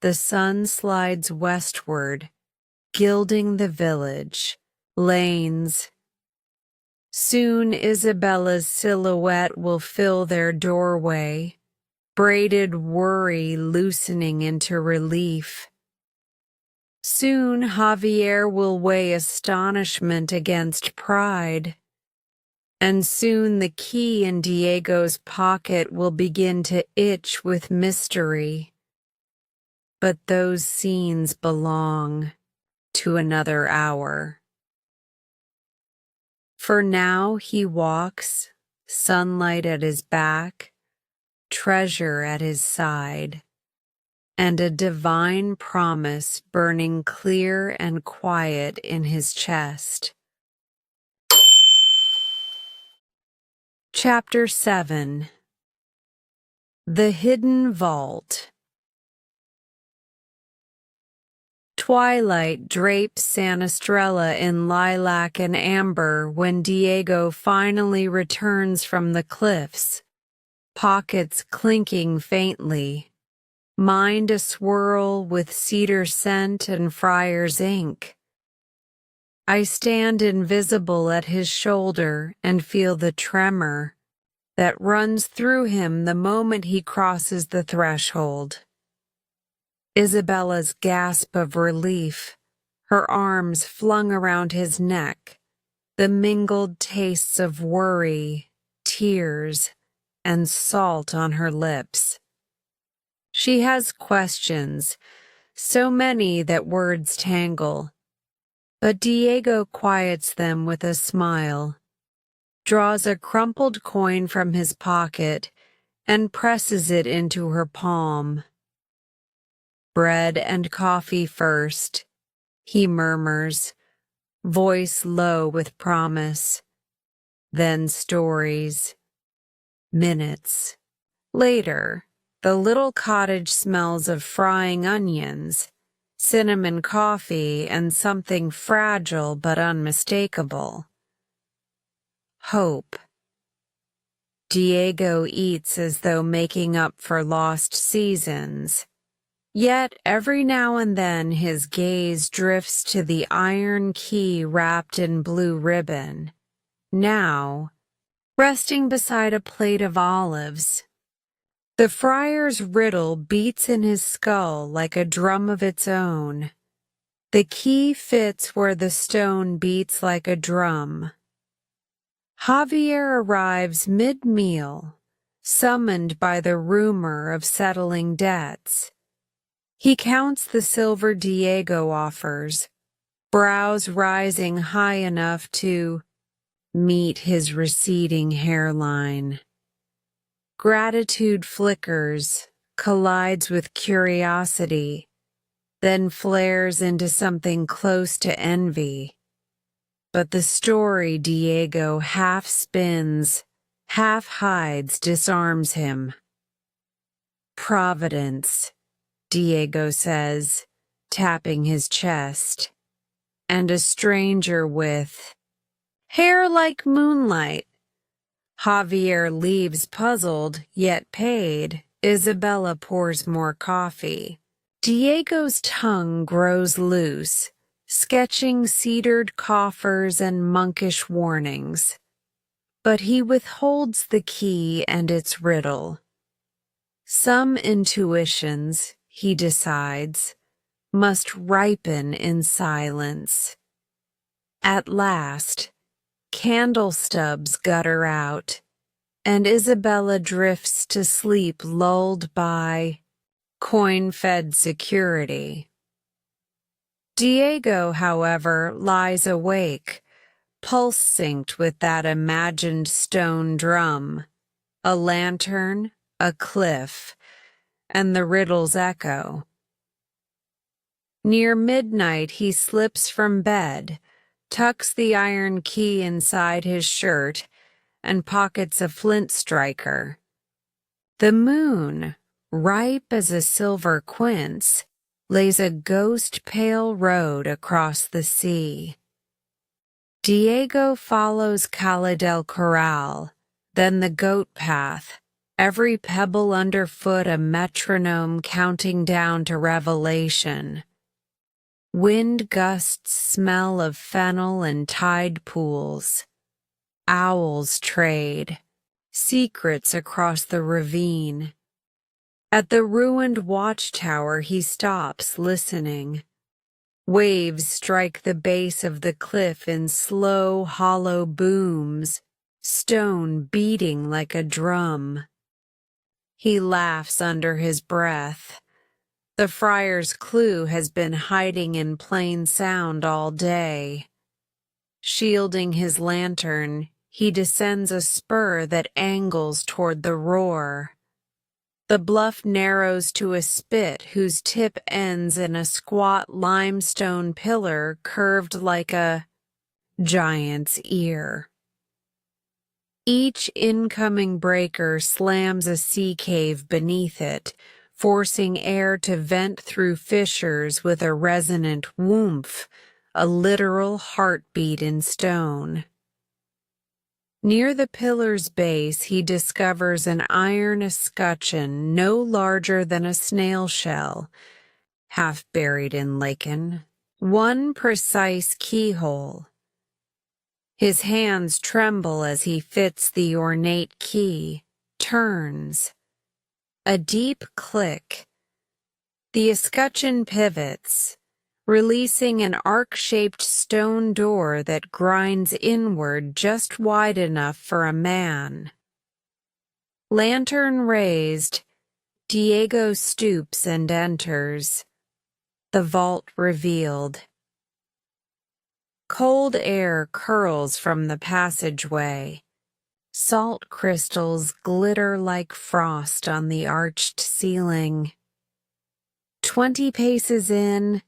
The sun slides westward, gilding the village, lanes. Soon Isabella's silhouette will fill their doorway, braided worry loosening into relief. Soon Javier will weigh astonishment against pride, and soon the key in Diego's pocket will begin to itch with mystery. But those scenes belong to another hour. For now he walks, sunlight at his back, treasure at his side, and a divine promise burning clear and quiet in his chest. Chapter 7. The Hidden Vault. Twilight drapes San Estrella in lilac and amber when Diego finally returns from the cliffs, pockets clinking faintly, mind a swirl with cedar scent and friar's ink. I stand invisible at his shoulder and feel the tremor that runs through him the moment he crosses the threshold. Isabella's gasp of relief, her arms flung around his neck, the mingled tastes of worry, tears, and salt on her lips. She has questions, so many that words tangle, but Diego quiets them with a smile, draws a crumpled coin from his pocket, and presses it into her palm. Bread and coffee first, he murmurs, voice low with promise. Then stories. Minutes. Later, the little cottage smells of frying onions, cinnamon coffee, and something fragile but unmistakable. Hope. Diego eats as though making up for lost seasons. Yet every now and then his gaze drifts to the iron key wrapped in blue ribbon, now resting beside a plate of olives. The friar's riddle beats in his skull like a drum of its own. The key fits where the stone beats like a drum. Javier arrives mid-meal, summoned by the rumor of settling debts. He counts the silver Diego offers, brows rising high enough to meet his receding hairline. Gratitude flickers, collides with curiosity, then flares into something close to envy. But the story Diego half spins, half hides, disarms him. Providence, Diego says, tapping his chest. And a stranger with hair like moonlight. Javier leaves puzzled, yet paid. Isabella pours more coffee. Diego's tongue grows loose, sketching cedared coffers and monkish warnings. But he withholds the key and its riddle. Some intuitions, he decides, must ripen in silence. At last, candle stubs gutter out, and Isabella drifts to sleep lulled by coin-fed security. Diego, however, lies awake, pulse-synced with that imagined stone drum, a lantern, a cliff, and the riddle's echo. Near midnight he slips from bed, tucks the iron key inside his shirt, and pockets a flint striker. The moon, ripe as a silver quince, lays a ghost-pale road across the sea. Diego follows Cala del Corral, then the goat path, every pebble underfoot a metronome counting down to revelation. Wind gusts smell of fennel and tide pools. Owls trade, secrets across the ravine. At the ruined watchtower he stops, listening. Waves strike the base of the cliff in slow, hollow booms, stone beating like a drum. He laughs under his breath. The friar's clue has been hiding in plain sound all day. Shielding his lantern, he descends a spur that angles toward the roar. The bluff narrows to a spit whose tip ends in a squat limestone pillar curved like a giant's ear. Each incoming breaker slams a sea cave beneath it, forcing air to vent through fissures with a resonant whoomph, a literal heartbeat in stone. Near the pillar's base he discovers an iron escutcheon no larger than a snail shell, half buried in lichen, one precise keyhole. His hands tremble as he fits the ornate key, turns. A deep click. The escutcheon pivots, releasing an arc-shaped stone door that grinds inward just wide enough for a man. Lantern raised, Diego stoops and enters, the vault revealed. Cold air curls from the passageway. Salt crystals glitter like frost on the arched ceiling. 20 paces in,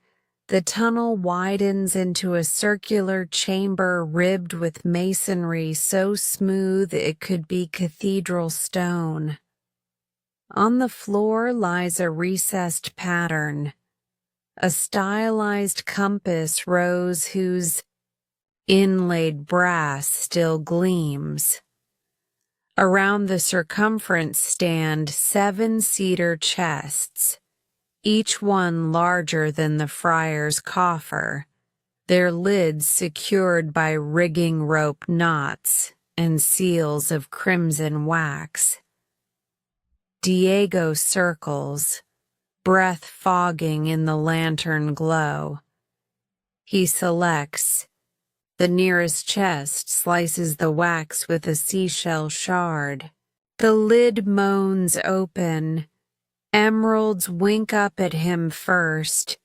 the tunnel widens into a circular chamber ribbed with masonry so smooth it could be cathedral stone. On the floor lies a recessed pattern, a stylized compass rose whose inlaid brass still gleams. Around the circumference stand 7 cedar chests, each one larger than the friar's coffer, their lids secured by rigging rope knots and seals of crimson wax. Diego circles, breath fogging in the lantern glow. He selects. The nearest chest slices the wax with a seashell shard. The lid moans open. Emeralds wink up at him first,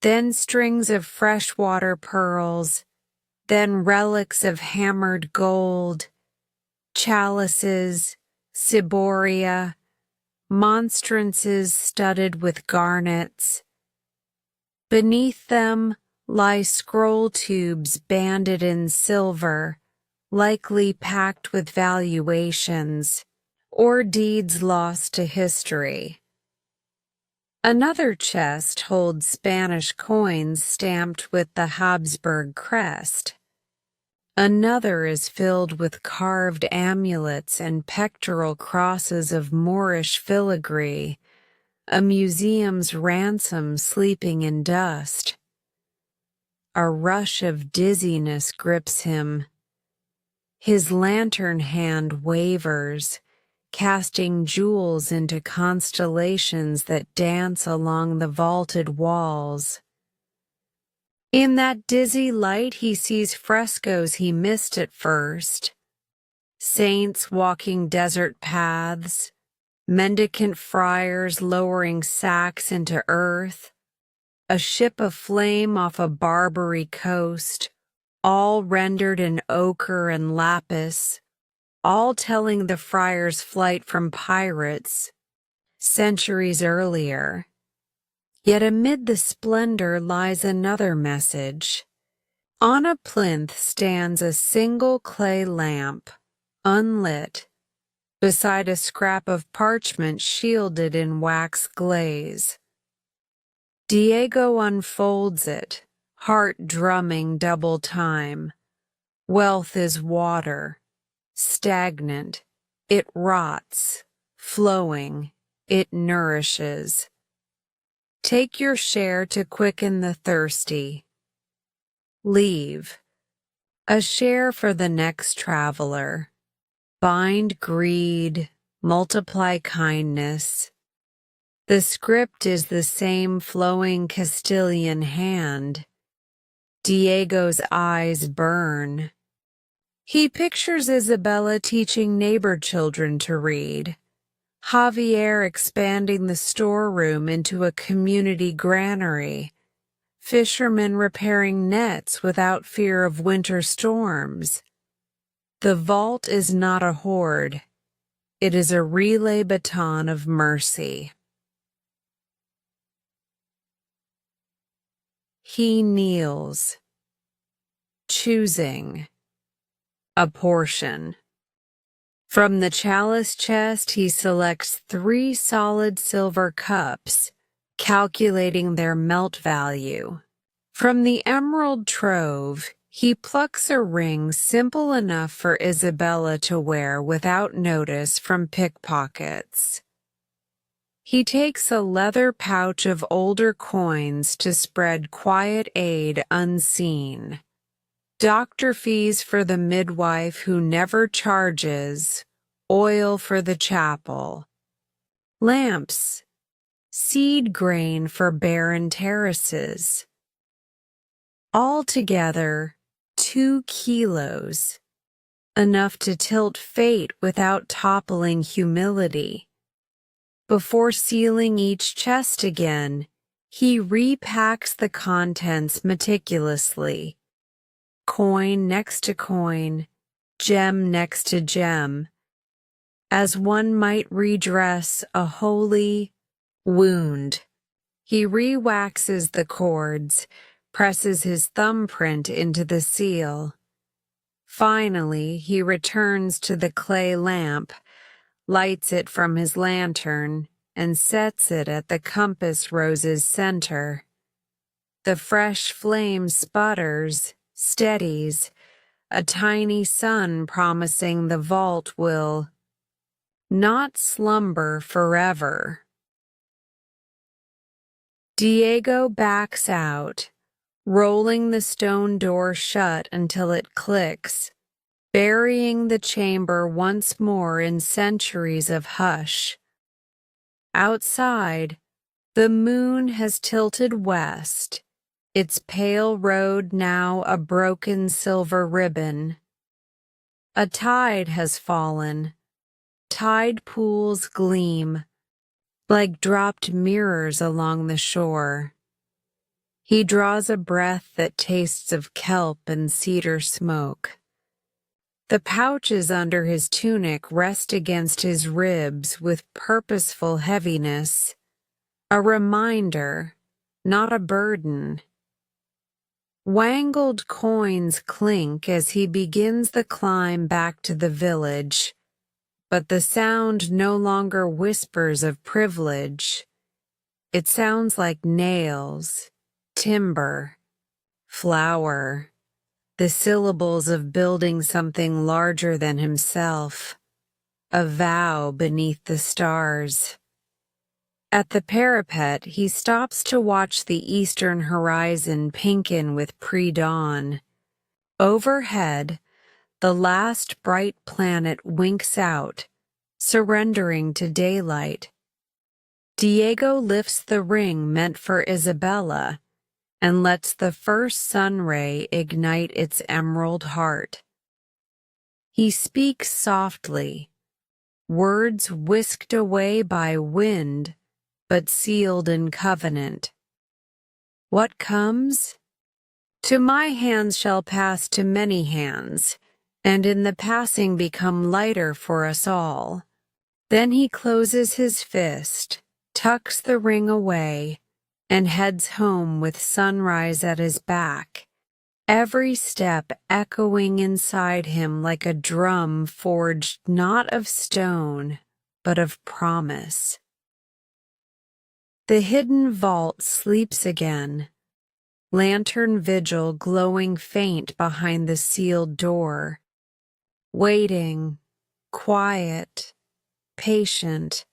then strings of freshwater pearls, then relics of hammered gold, chalices, ciboria, monstrances studded with garnets. Beneath them lie scroll tubes banded in silver, likely packed with valuations, or deeds lost to history. Another chest holds Spanish coins stamped with the Habsburg crest. Another is filled with carved amulets and pectoral crosses of Moorish filigree, a museum's ransom sleeping in dust. A rush of dizziness grips him. His lantern hand wavers, casting jewels into constellations that dance along the vaulted walls. In that dizzy light he sees frescoes he missed at first. Saints walking desert paths, mendicant friars lowering sacks into earth, a ship aflame off a Barbary coast, all rendered in ochre and lapis, all telling the friar's flight from pirates centuries earlier. Yet amid the splendor lies another message. On a plinth stands a single clay lamp, unlit, beside a scrap of parchment shielded in wax glaze. Diego unfolds it, heart drumming double time. Wealth is water. Stagnant, it rots. Flowing, it nourishes. Take your share to quicken the thirsty. Leave. A share for the next traveler. Bind greed, multiply kindness. The script is the same flowing Castilian hand. Diego's eyes burn. He pictures Isabella teaching neighbor children to read, Javier expanding the storeroom into a community granary, fishermen repairing nets without fear of winter storms. The vault is not a hoard. It is a relay baton of mercy. He kneels, choosing a portion. From the chalice chest he selects 3 solid silver cups, calculating their melt value. From the emerald trove he plucks a ring simple enough for Isabella to wear without notice from pickpockets. He takes a leather pouch of older coins to spread quiet aid unseen. Doctor fees for the midwife who never charges, oil for the chapel. Lamps, seed grain for barren terraces. Altogether, 2 kilos, enough to tilt fate without toppling humility. Before sealing each chest again, he repacks the contents meticulously. Coin next to coin, gem next to gem, as one might redress a holy wound. He re-waxes the cords, presses his thumbprint into the seal. Finally, he returns to the clay lamp, lights it from his lantern, and sets it at the compass rose's center. The fresh flame sputters, steadies, a tiny sun promising the vault will not slumber forever. Diego backs out, rolling the stone door shut until it clicks, burying the chamber once more in centuries of hush. Outside, the moon has tilted west, its pale road now a broken silver ribbon. A tide has fallen. Tide pools gleam like dropped mirrors along the shore. He draws a breath that tastes of kelp and cedar smoke. The pouches under his tunic rest against his ribs with purposeful heaviness, a reminder, not a burden. Wangled coins clink as he begins the climb back to the village, but the sound no longer whispers of privilege. It sounds like nails, timber, flour, the syllables of building something larger than himself, a vow beneath the stars. At the parapet, he stops to watch the eastern horizon pinken with pre-dawn. Overhead, the last bright planet winks out, surrendering to daylight. Diego lifts the ring meant for Isabella and lets the first sunray ignite its emerald heart. He speaks softly, words whisked away by wind, but sealed in covenant. What comes? To my hands shall pass to many hands, and in the passing become lighter for us all. Then he closes his fist, tucks the ring away, and heads home with sunrise at his back, every step echoing inside him like a drum forged not of stone, but of promise. The hidden vault sleeps again, lantern vigil glowing faint behind the sealed door, waiting, quiet, patient,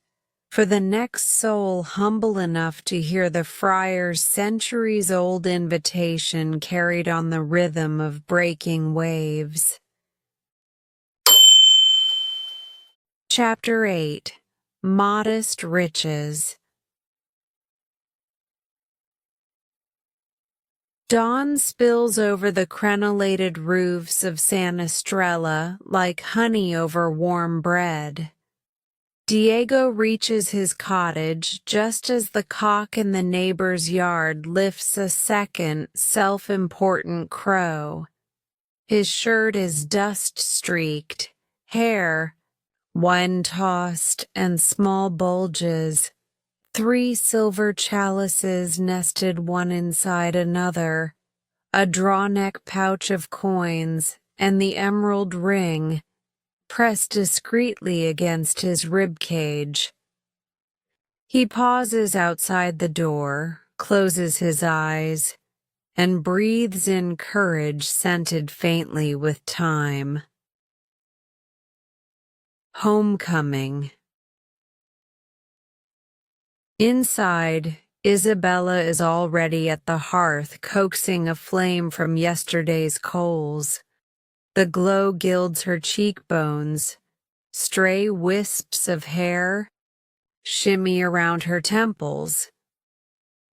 for the next soul humble enough to hear the friar's centuries-old invitation carried on the rhythm of breaking waves. Chapter 8. Modest Riches. Dawn spills over the crenellated roofs of San Estrella like honey over warm bread. Diego reaches his cottage just as the cock in the neighbor's yard lifts a second, self-important crow. His shirt is dust-streaked, hair, wine-tossed, and small bulges. 3 silver chalices nested one inside another, a draw-neck pouch of coins, and the emerald ring, pressed discreetly against his ribcage. He pauses outside the door, closes his eyes, and breathes in courage scented faintly with time. Homecoming. Inside, Isabella is already at the hearth, coaxing a flame from yesterday's coals. The glow gilds her cheekbones. Stray wisps of hair shimmy around her temples.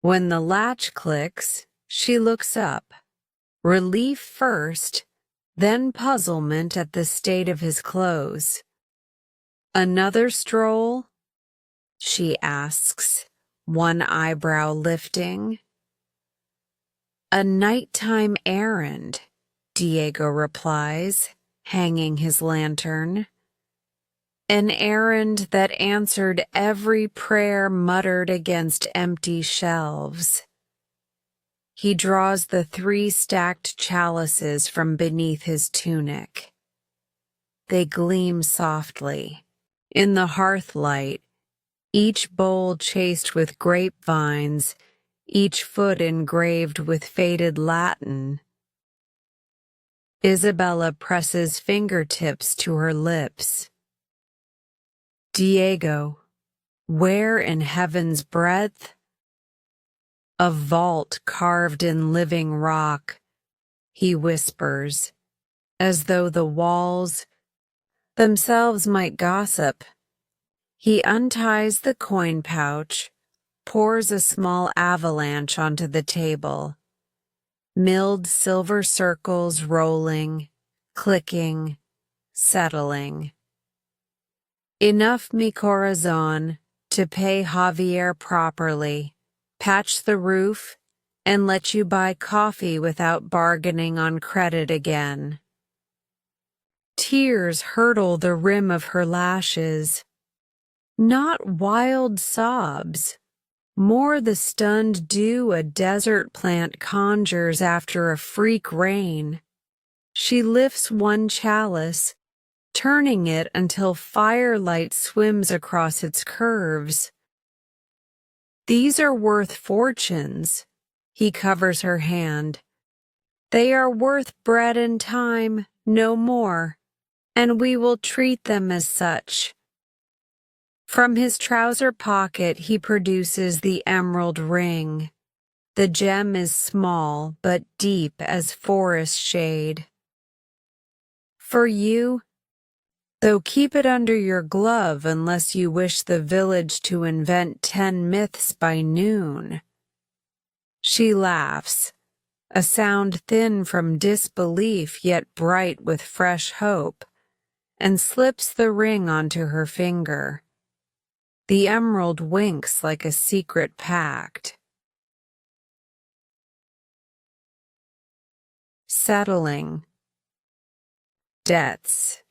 When the latch clicks, she looks up. Relief first, then puzzlement at the state of his clothes. "Another stroll?" she asks, one eyebrow lifting. "A nighttime errand," Diego replies, hanging his lantern. An errand that answered every prayer muttered against empty shelves. He draws the 3 stacked chalices from beneath his tunic. They gleam softly. In the hearthlight, each bowl chased with grapevines, each foot engraved with faded Latin. Isabella presses fingertips to her lips. "Diego, where in heaven's breadth?" "A vault carved in living rock," he whispers, as though the walls themselves might gossip. He unties the coin pouch, pours a small avalanche onto the table. Milled silver circles rolling, clicking, settling. Enough, mi corazon, to pay Javier properly, patch the roof, and let you buy coffee without bargaining on credit again. Tears hurdle the rim of her lashes. Not wild sobs, more the stunned dew a desert plant conjures after a freak rain. She lifts one chalice, turning it until firelight swims across its curves. These are worth fortunes. He covers her hand. They are worth bread and time, no more, and we will treat them as such. From his trouser pocket he produces the emerald ring. The gem is small but deep as forest shade. For you, though keep it under your glove unless you wish the village to invent 10 myths by noon. She laughs, a sound thin from disbelief yet bright with fresh hope, and slips the ring onto her finger. The emerald winks like a secret pact. Settling. Debts.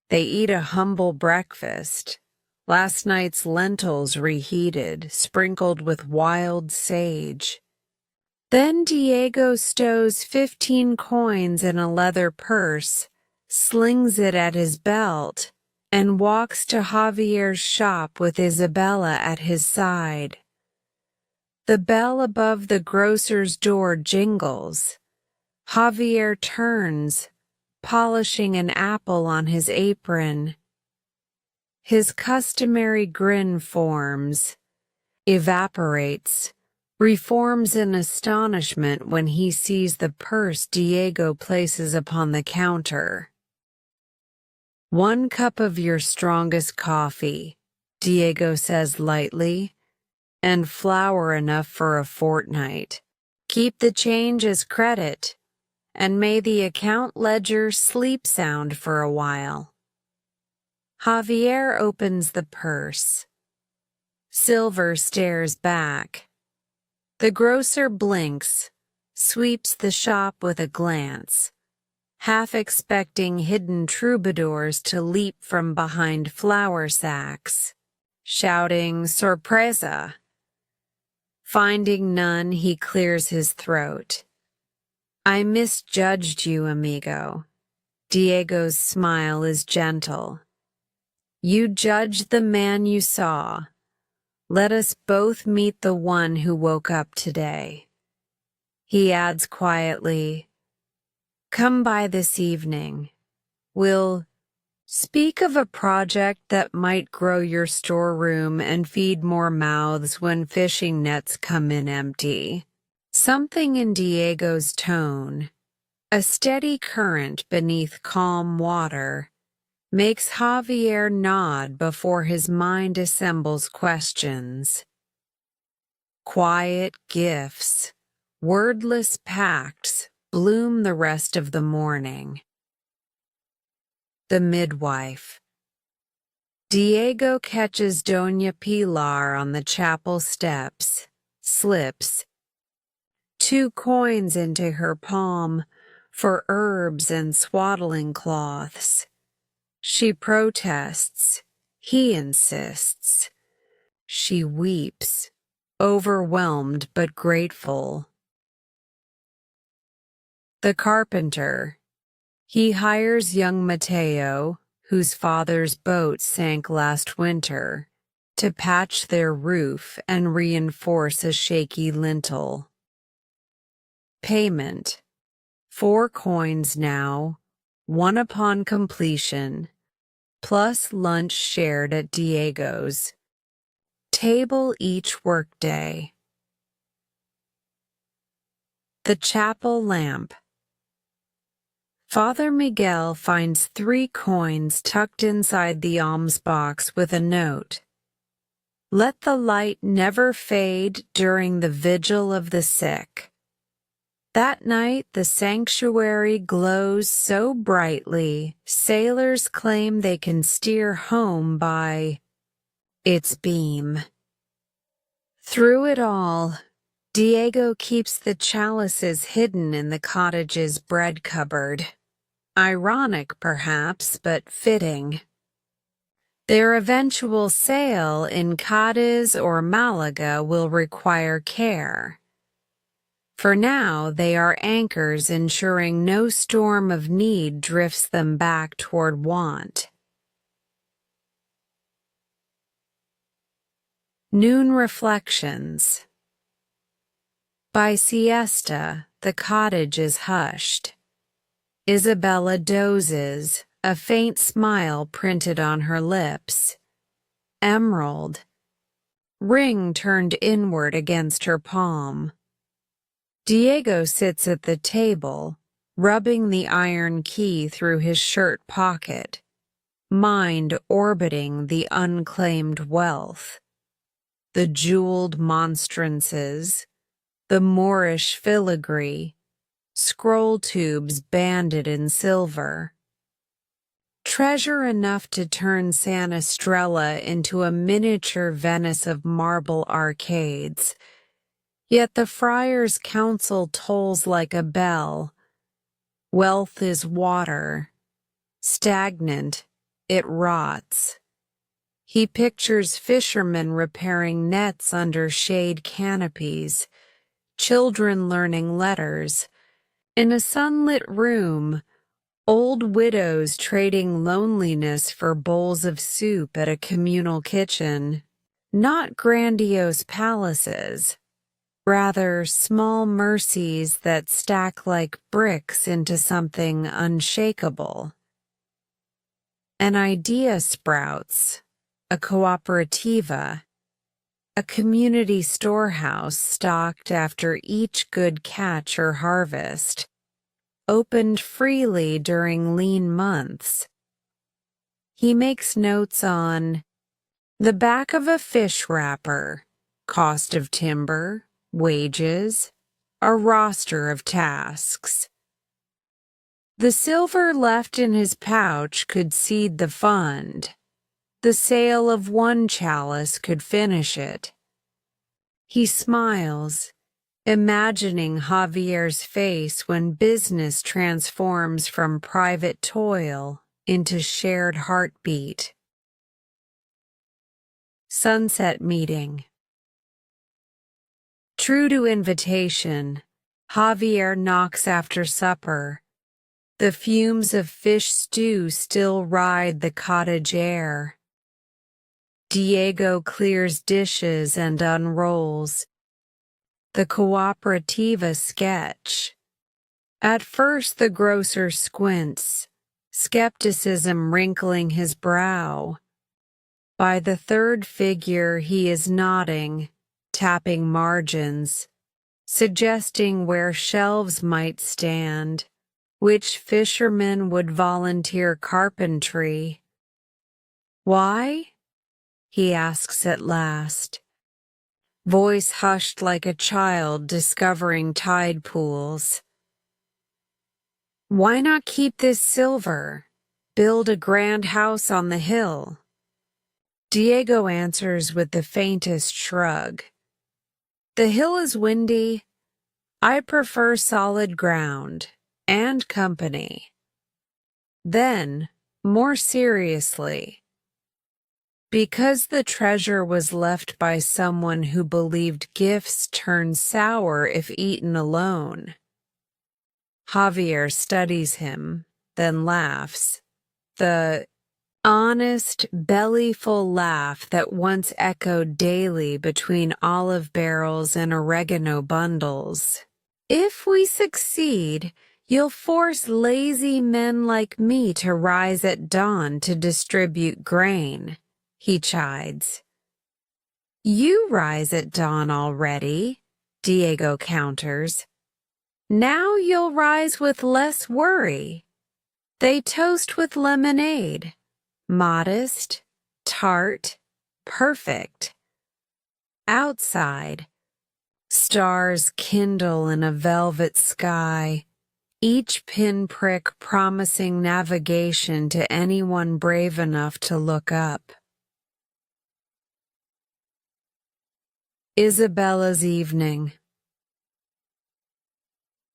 They eat a humble breakfast. Last night's lentils reheated, sprinkled with wild sage. Then Diego stows 15 coins in a leather purse, slings it at his belt, and walks to Javier's shop with Isabella at his side. The bell above the grocer's door jingles. Javier turns, polishing an apple on his apron. His customary grin forms, evaporates, reforms in astonishment when he sees the purse Diego places upon the counter. 1 cup of your strongest coffee, Diego says lightly, and flour enough for a fortnight. Keep the change as credit, and may the account ledger sleep sound for a while. Javier opens the purse. Silver stares back. The grocer blinks, sweeps the shop with a glance, half expecting hidden troubadours to leap from behind flour sacks, shouting "Sorpresa!" Finding none, he clears his throat. I misjudged you, amigo. Diego's smile is gentle. You judged the man you saw. Let us both meet the one who woke up today. He adds quietly, come by this evening. We'll speak of a project that might grow your storeroom and feed more mouths when fishing nets come in empty. Something in Diego's tone, a steady current beneath calm water, makes Javier nod before his mind assembles questions. Quiet gifts, wordless pacts, bloom the rest of the morning. The midwife. Diego catches Doña Pilar on the chapel steps, slips 2 coins into her palm for herbs and swaddling cloths. She protests. He insists. She weeps, overwhelmed but grateful. The carpenter. He hires young Mateo, whose father's boat sank last winter, to patch their roof and reinforce a shaky lintel. Payment. 4 coins now, 1 upon completion, plus lunch shared at Diego's. Table each workday. The chapel lamp. Father Miguel finds 3 coins tucked inside the alms box with a note. Let the light never fade during the vigil of the sick. That night the sanctuary glows so brightly, sailors claim they can steer home by its beam. Through it all, Diego keeps the chalices hidden in the cottage's bread cupboard. Ironic, perhaps, but fitting. Their eventual sail in Cadiz or Malaga will require care. For now, they are anchors ensuring no storm of need drifts them back toward want. Noon Reflections. By siesta, the cottage is hushed. Isabella dozes, a faint smile printed on her lips. Emerald. Ring turned inward against her palm. Diego sits at the table, rubbing the iron key through his shirt pocket, mind orbiting the unclaimed wealth. The jeweled monstrances, the Moorish filigree, scroll tubes banded in silver. Treasure enough to turn San Estrella into a miniature Venice of marble arcades. Yet the friar's counsel tolls like a bell. Wealth is water. Stagnant, it rots. He pictures fishermen repairing nets under shade canopies, children learning letters. In a sunlit room, old widows trading loneliness for bowls of soup at a communal kitchen. Not grandiose palaces. Rather, small mercies that stack like bricks into something unshakable. An idea sprouts, a cooperativa, a community storehouse stocked after each good catch or harvest, opened freely during lean months. He makes notes on the back of a fish wrapper, cost of timber, wages, a roster of tasks. The silver left in his pouch could seed the fund. The sale of one chalice could finish it. He smiles, imagining Javier's face when business transforms from private toil into shared heartbeat. Sunset Meeting. True to invitation, Javier knocks after supper. The fumes of fish stew still ride the cottage air. Diego clears dishes and unrolls. The cooperativa sketch. At first the grocer squints, skepticism wrinkling his brow. By the third figure he is nodding, tapping margins, suggesting where shelves might stand, which fishermen would volunteer carpentry. Why? He asks at last, voice hushed like a child discovering tide pools. Why not keep this silver? Build a grand house on the hill. Diego answers with the faintest shrug. The hill is windy. I prefer solid ground and company. Then, more seriously, because the treasure was left by someone who believed gifts turn sour if eaten alone. Javier studies him, then laughs. The honest, bellyful laugh that once echoed daily between olive barrels and oregano bundles. If we succeed, you'll force lazy men like me to rise at dawn to distribute grain, he chides. You rise at dawn already, Diego counters. Now you'll rise with less worry. They toast with lemonade. Modest, tart, perfect. Outside, stars kindle in a velvet sky, each pinprick promising navigation to anyone brave enough to look up. Isabella's evening.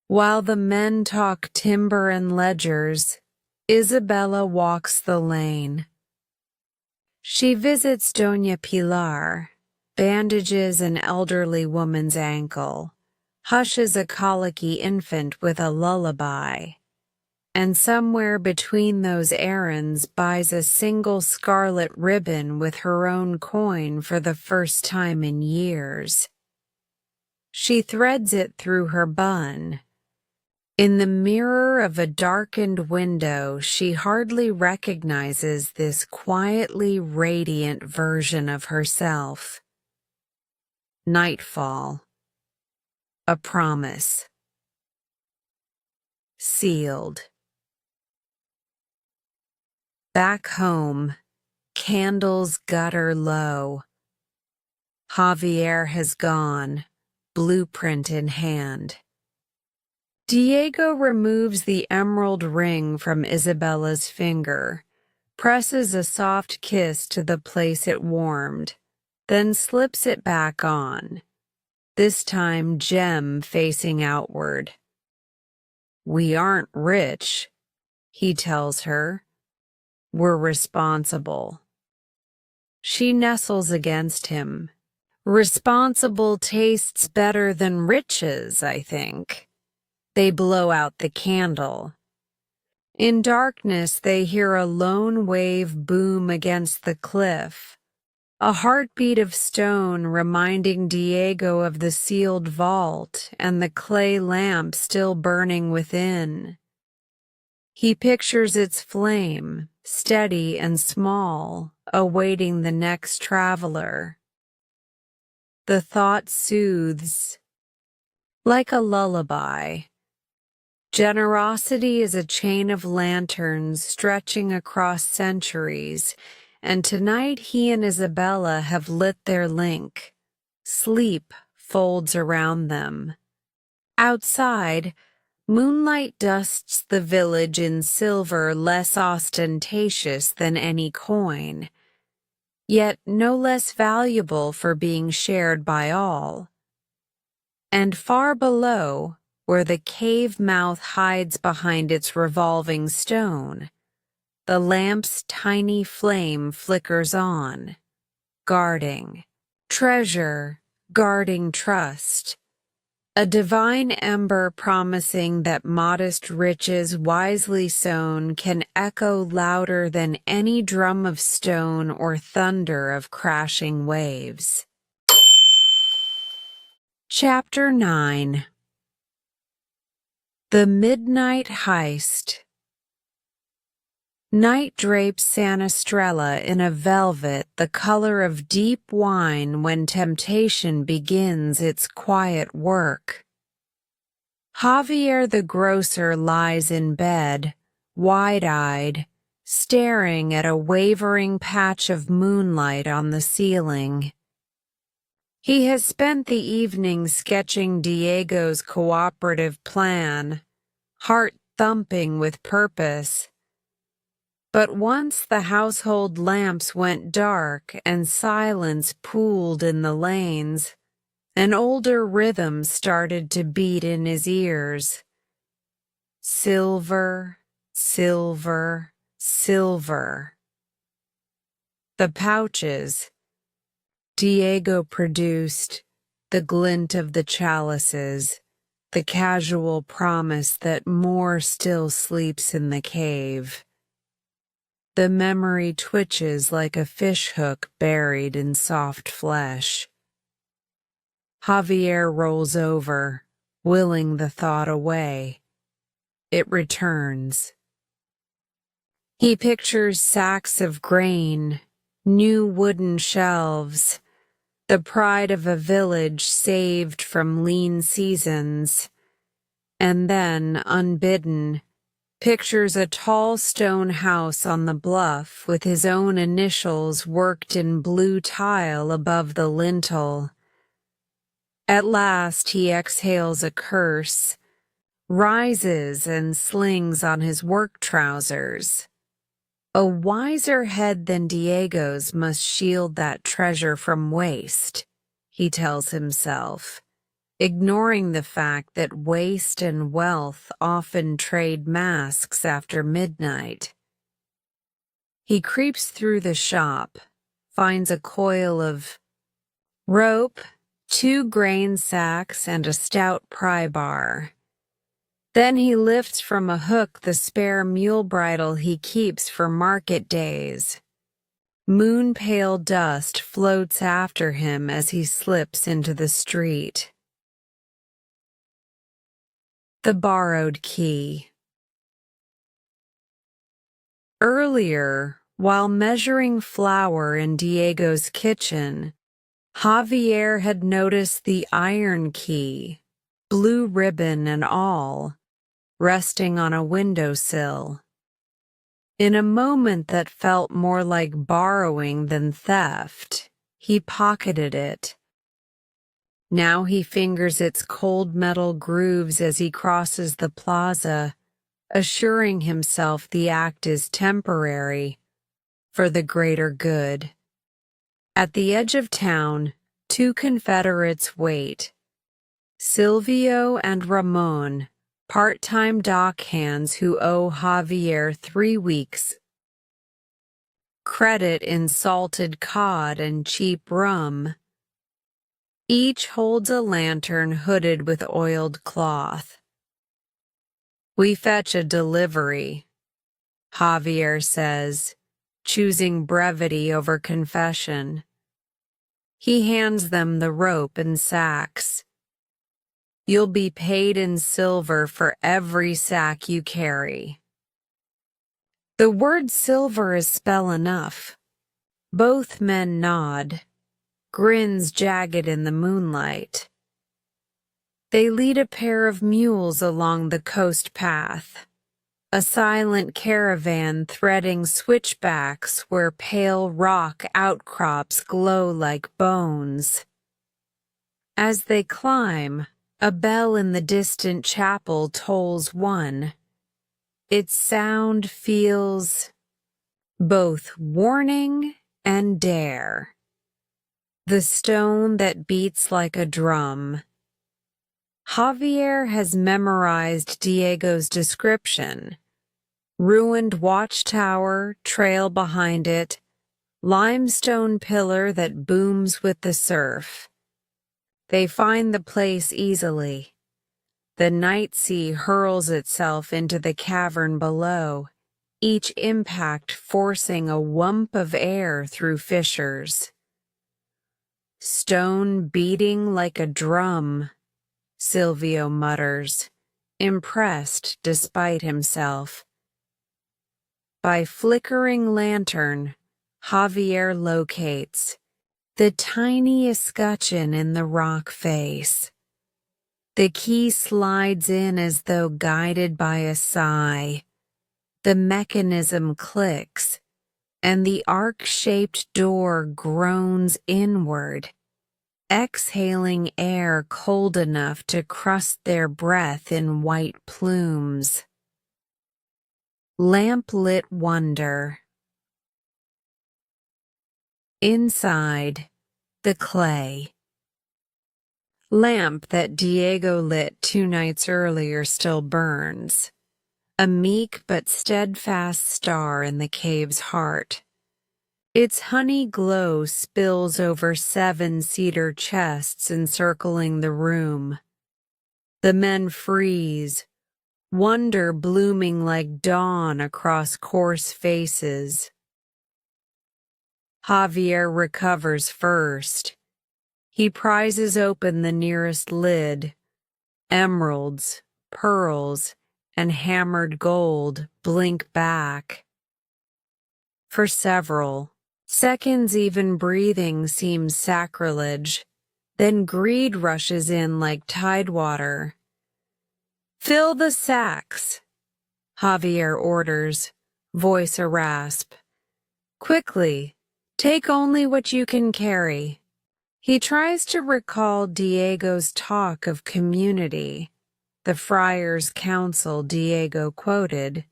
While the men talk timber and ledgers, Isabella walks the lane. She visits Doña Pilar, bandages an elderly woman's ankle, hushes a colicky infant with a lullaby, and somewhere between those errands buys a single scarlet ribbon with her own coin for the first time in years. She threads it through her bun. In the mirror of a darkened window, she hardly recognizes this quietly radiant version of herself. Nightfall. A promise. Sealed. Back home, candles gutter low. Javier has gone, blueprint in hand. Diego removes the emerald ring from Isabella's finger, presses a soft kiss to the place it warmed, then slips it back on, this time gem facing outward. "We aren't rich," he tells her. "We're responsible." She nestles against him. "Responsible tastes better than riches, I think." They blow out the candle. In darkness, they hear a lone wave boom against the cliff, a heartbeat of stone reminding Diego of the sealed vault and the clay lamp still burning within. He pictures its flame, steady and small, awaiting the next traveler. The thought soothes, like a lullaby. Generosity is a chain of lanterns stretching across centuries, and tonight he and Isabella have lit their link. Sleep folds around them. Outside, moonlight dusts the village in silver less ostentatious than any coin, yet no less valuable for being shared by all. And far below, where the cave mouth hides behind its revolving stone, the lamp's tiny flame flickers on, guarding treasure, guarding trust, a divine ember promising that modest riches wisely sown can echo louder than any drum of stone or thunder of crashing waves. Chapter 9. The Midnight Heist. Night drapes San Estrella in a velvet the color of deep wine when temptation begins its quiet work. Javier the grocer lies in bed, wide-eyed, staring at a wavering patch of moonlight on the ceiling. He has spent the evening sketching Diego's cooperative plan, heart thumping with purpose. But once the household lamps went dark and silence pooled in the lanes, an older rhythm started to beat in his ears. Silver, silver, silver. The pouches Diego produced, the glint of the chalices, the casual promise that more still sleeps in the cave. The memory twitches like a fishhook buried in soft flesh. Javier rolls over, willing the thought away. It returns. He pictures sacks of grain, new wooden shelves, the pride of a village saved from lean seasons, and then, unbidden, pictures a tall stone house on the bluff with his own initials worked in blue tile above the lintel, At last he exhales a curse, rises and slings on his work trousers. A wiser head than Diego's must shield that treasure from waste, he tells himself, ignoring the fact that waste and wealth often trade masks after midnight. He creeps through the shop, finds a coil of rope, 2 grain sacks, and a stout pry bar. Then he lifts from a hook the spare mule bridle he keeps for market days. Moon-pale dust floats after him as he slips into the street. The borrowed key. Earlier, while measuring flour in Diego's kitchen, Javier had noticed the iron key, blue ribbon and all, resting on a windowsill. In a moment that felt more like borrowing than theft, he pocketed it. Now he fingers its cold metal grooves as he crosses the plaza, assuring himself the act is temporary, for the greater good. At the edge of town, 2 Confederates wait. Silvio and Ramon, part-time dockhands who owe Javier 3 weeks' credit in salted cod and cheap rum. Each holds a lantern hooded with oiled cloth. "We fetch a delivery," Javier says, choosing brevity over confession. He hands them the rope and sacks. "You'll be paid in silver for every sack you carry." The word silver is spell enough. Both men nod, grins jagged in the moonlight. They lead a pair of mules along the coast path, a silent caravan threading switchbacks where pale rock outcrops glow like bones. As they climb, a bell in the distant chapel tolls 1. Its sound feels both warning and dare. The stone that beats like a drum. Javier has memorized Diego's description. Ruined watchtower, trail behind it, limestone pillar that booms with the surf. They find the place easily. The night sea hurls itself into the cavern below, each impact forcing a whump of air through fissures. "Stone beating like a drum," Silvio mutters, impressed despite himself. By flickering lantern, Javier locates the tiny escutcheon in the rock face. The key slides in as though guided by a sigh. The mechanism clicks, and the arc-shaped door groans inward, exhaling air cold enough to crust their breath in white plumes. Lamp-lit wonder. Inside, the clay. Lamp that Diego lit 2 nights earlier still burns, a meek but steadfast star in the cave's heart. Its honey glow spills over 7 cedar chests encircling the room. The men freeze, wonder blooming like dawn across coarse faces. Javier recovers first. He prizes open the nearest lid. Emeralds, pearls, and hammered gold blink back. For several seconds, even breathing seems sacrilege. Then greed rushes in like tidewater. "Fill the sacks," Javier orders, voice a rasp. "Quickly, take only what you can carry." He tries to recall Diego's talk of community, the friar's counsel Diego quoted,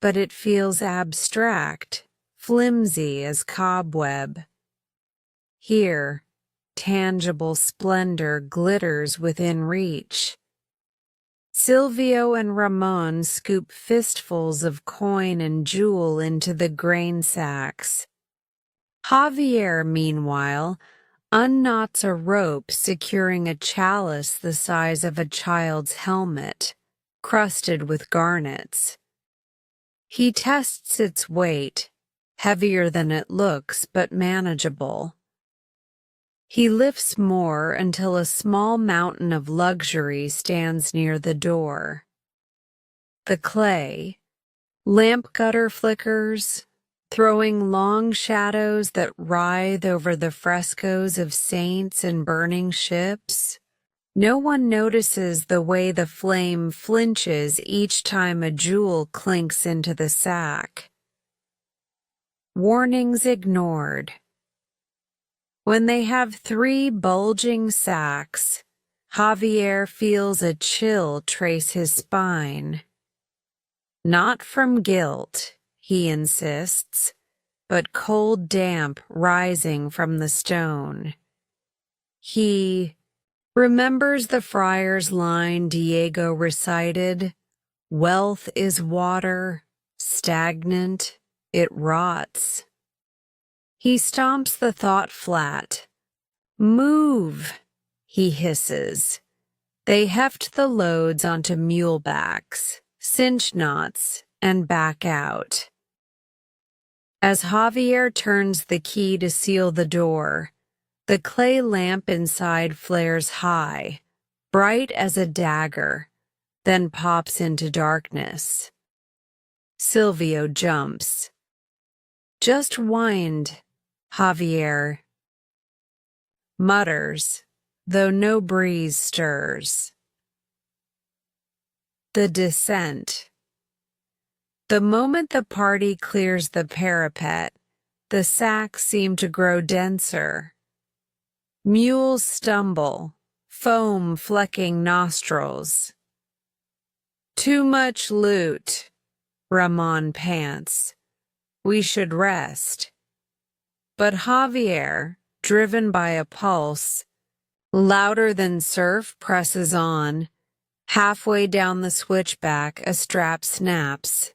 but it feels abstract, flimsy as cobweb. Here, tangible splendor glitters within reach. Silvio and Ramon scoop fistfuls of coin and jewel into the grain sacks. Javier, meanwhile, unknots a rope securing a chalice the size of a child's helmet, crusted with garnets. He tests its weight, heavier than it looks but manageable. He lifts more until a small mountain of luxury stands near the door. The clay, lamp gutter flickers, throwing long shadows that writhe over the frescoes of saints and burning ships. No one notices the way the flame flinches each time a jewel clinks into the sack. Warnings ignored. When they have 3 bulging sacks, Javier feels a chill trace his spine. Not from guilt, he insists, but cold damp rising from the stone. He remembers the friar's line Diego recited, "Wealth is water, stagnant, it rots." He stomps the thought flat. "Move," he hisses. They heft the loads onto mule backs, cinch knots, and back out. As Javier turns the key to seal the door, the clay lamp inside flares high, bright as a dagger, then pops into darkness. Silvio jumps. "Just wind," Javier mutters, though no breeze stirs. The descent. The moment the party clears the parapet, the sacks seem to grow denser. Mules stumble, foam flecking nostrils. "Too much loot," Ramon pants. "We should rest." But Javier, driven by a pulse, louder than surf, presses on. Halfway down the switchback, a strap snaps.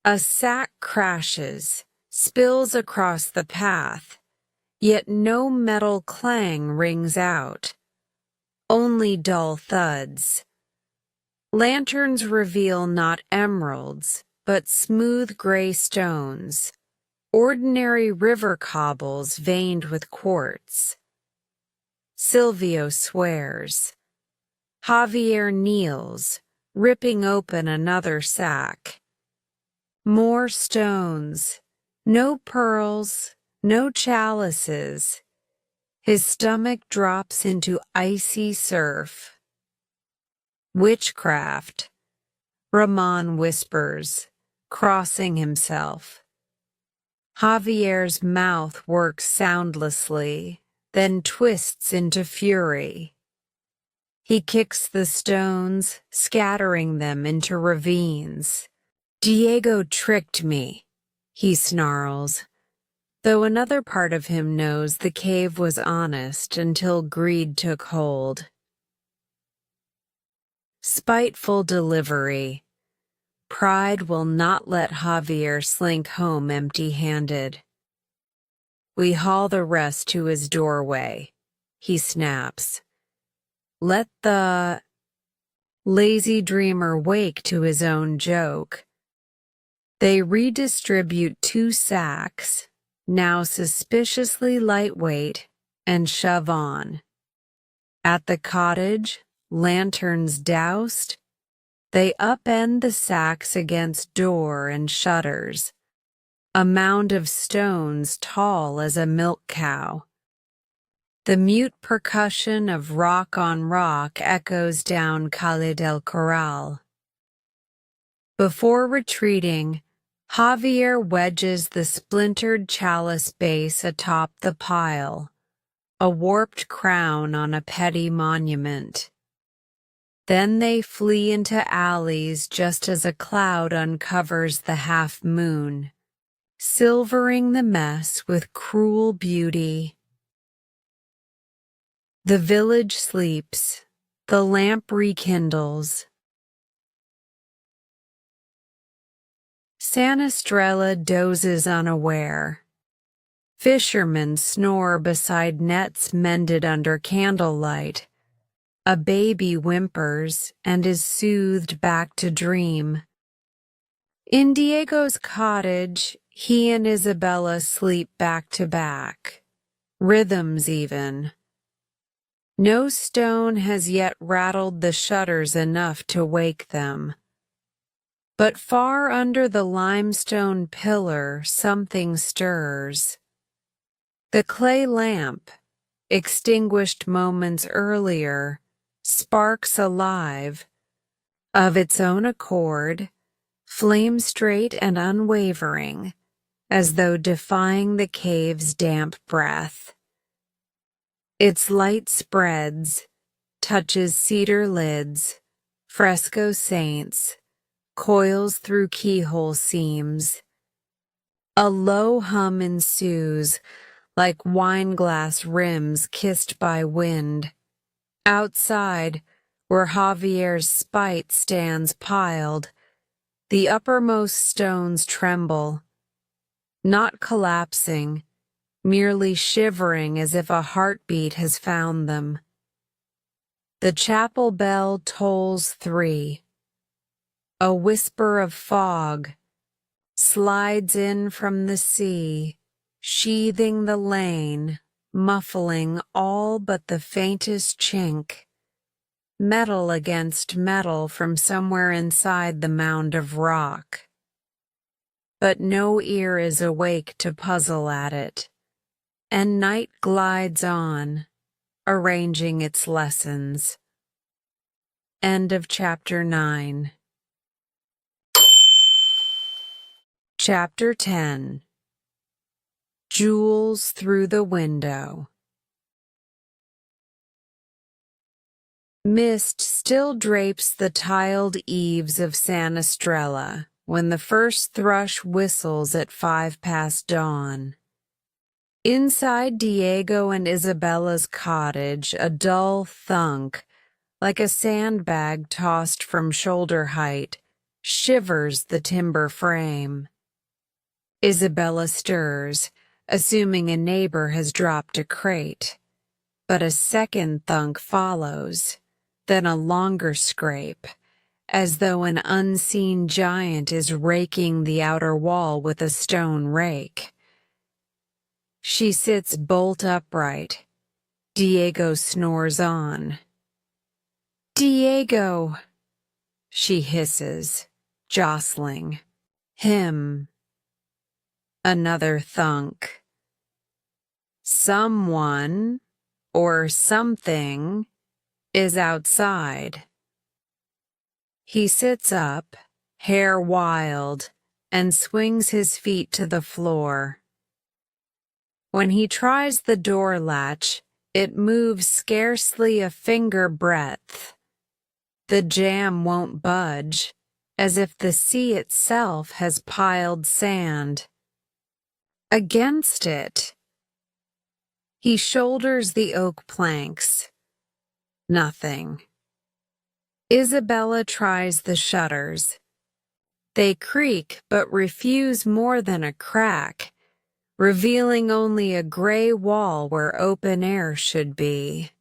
A sack crashes, spills across the path, yet no metal clang rings out. Only dull thuds. Lanterns reveal not emeralds, but smooth gray stones. Ordinary river cobbles veined with quartz. Silvio swears. Javier kneels, ripping open another sack. More stones, no pearls, no chalices. His stomach drops into icy surf. "Witchcraft," Ramon whispers, crossing himself. Javier's mouth works soundlessly, then twists into fury. He kicks the stones, scattering them into ravines. "Diego tricked me," he snarls, though another part of him knows the cave was honest until greed took hold. Spiteful delivery. Pride will not let Javier slink home empty-handed. We haul the rest to his doorway, he snaps. Let the lazy dreamer wake to his own joke. They redistribute 2 sacks, now suspiciously lightweight, and shove on. At the cottage, lanterns doused, they upend the sacks against door and shutters, a mound of stones tall as a milk cow. The mute percussion of rock on rock echoes down Calle del Corral. Before retreating, Javier wedges the splintered chalice base atop the pile, a warped crown on a petty monument. Then they flee into alleys just as a cloud uncovers the half-moon, silvering the mess with cruel beauty. The village sleeps, the lamp rekindles. Sanastrella dozes unaware. Fishermen snore beside nets mended under candlelight. A baby whimpers and is soothed back to dream. In Diego's cottage, he and Isabella sleep back to back. Rhythms even. No stone has yet rattled the shutters enough to wake them. But far under the limestone pillar something stirs. The clay lamp, extinguished moments earlier, sparks alive, of its own accord, flame straight and unwavering, as though defying the cave's damp breath. Its light spreads, touches cedar lids, fresco saints, coils through keyhole seams. A low hum ensues, like wineglass rims kissed by wind. Outside, where Javier's spite stands piled, the uppermost stones tremble, not collapsing, merely shivering as if a heartbeat has found them. The chapel bell tolls 3. A whisper of fog slides in from the sea, sheathing the lane, muffling all but the faintest chink. Metal against metal from somewhere inside the mound of rock. But no ear is awake to puzzle at it, and night glides on, arranging its lessons. End of Chapter 9. Chapter 10. Jewels Through the Window. Mist still drapes the tiled eaves of Sanastrella when the first thrush whistles at 5 past dawn. Inside Diego and Isabella's cottage, a dull thunk, like a sandbag tossed from shoulder height, shivers the timber frame. Isabella stirs, assuming a neighbor has dropped a crate. But a second thunk follows, then a longer scrape, as though an unseen giant is raking the outer wall with a stone rake. She sits bolt upright. Diego snores on. "Diego!" she hisses, jostling. Him. Another thunk. Someone, or something, is outside. He sits up, hair wild, and swings his feet to the floor. When he tries the door latch, it moves scarcely a finger breadth. The jamb won't budge, as if the sea itself has piled sand. Against it. He shoulders the oak planks. Nothing. Isabella tries the shutters. They creak but refuse more than a crack, revealing only a gray wall where open air should be.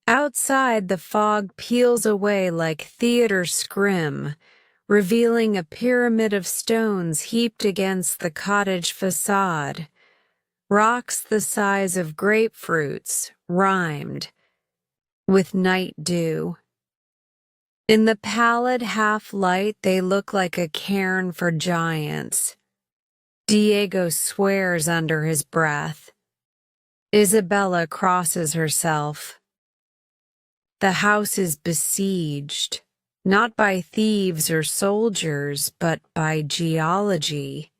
Outside, the fog peels away like theater scrim, revealing a pyramid of stones heaped against the cottage facade, rocks the size of grapefruits, rhymed, with night dew. In the pallid half-light, they look like a cairn for giants. Diego swears under his breath. Isabella crosses herself. The house is besieged, not by thieves or soldiers, but by geology.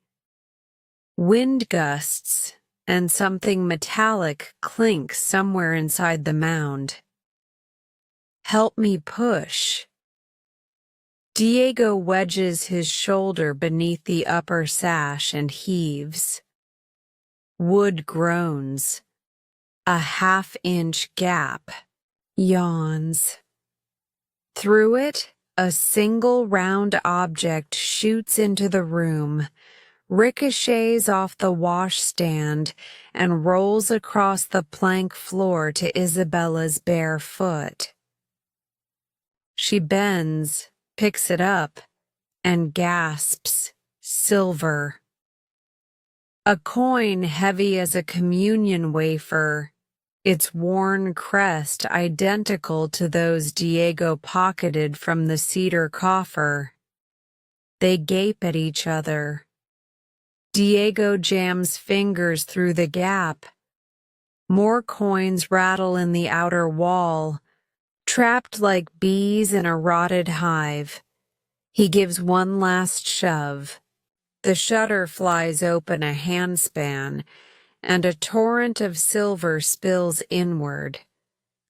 Wind gusts and something metallic clinks somewhere inside the mound. Help me push. Diego wedges his shoulder beneath the upper sash and heaves. Wood groans. A half-inch gap yawns. Through it, a single round object shoots into the room, ricochets off the washstand, and rolls across the plank floor to Isabella's bare foot. She bends, picks it up, and gasps, silver. A coin heavy as a communion wafer, its worn crest identical to those Diego pocketed from the cedar coffer. They gape at each other. Diego jams fingers through the gap. More coins rattle in the outer wall, trapped like bees in a rotted hive. He gives one last shove. The shutter flies open a handspan, and a torrent of silver spills inward,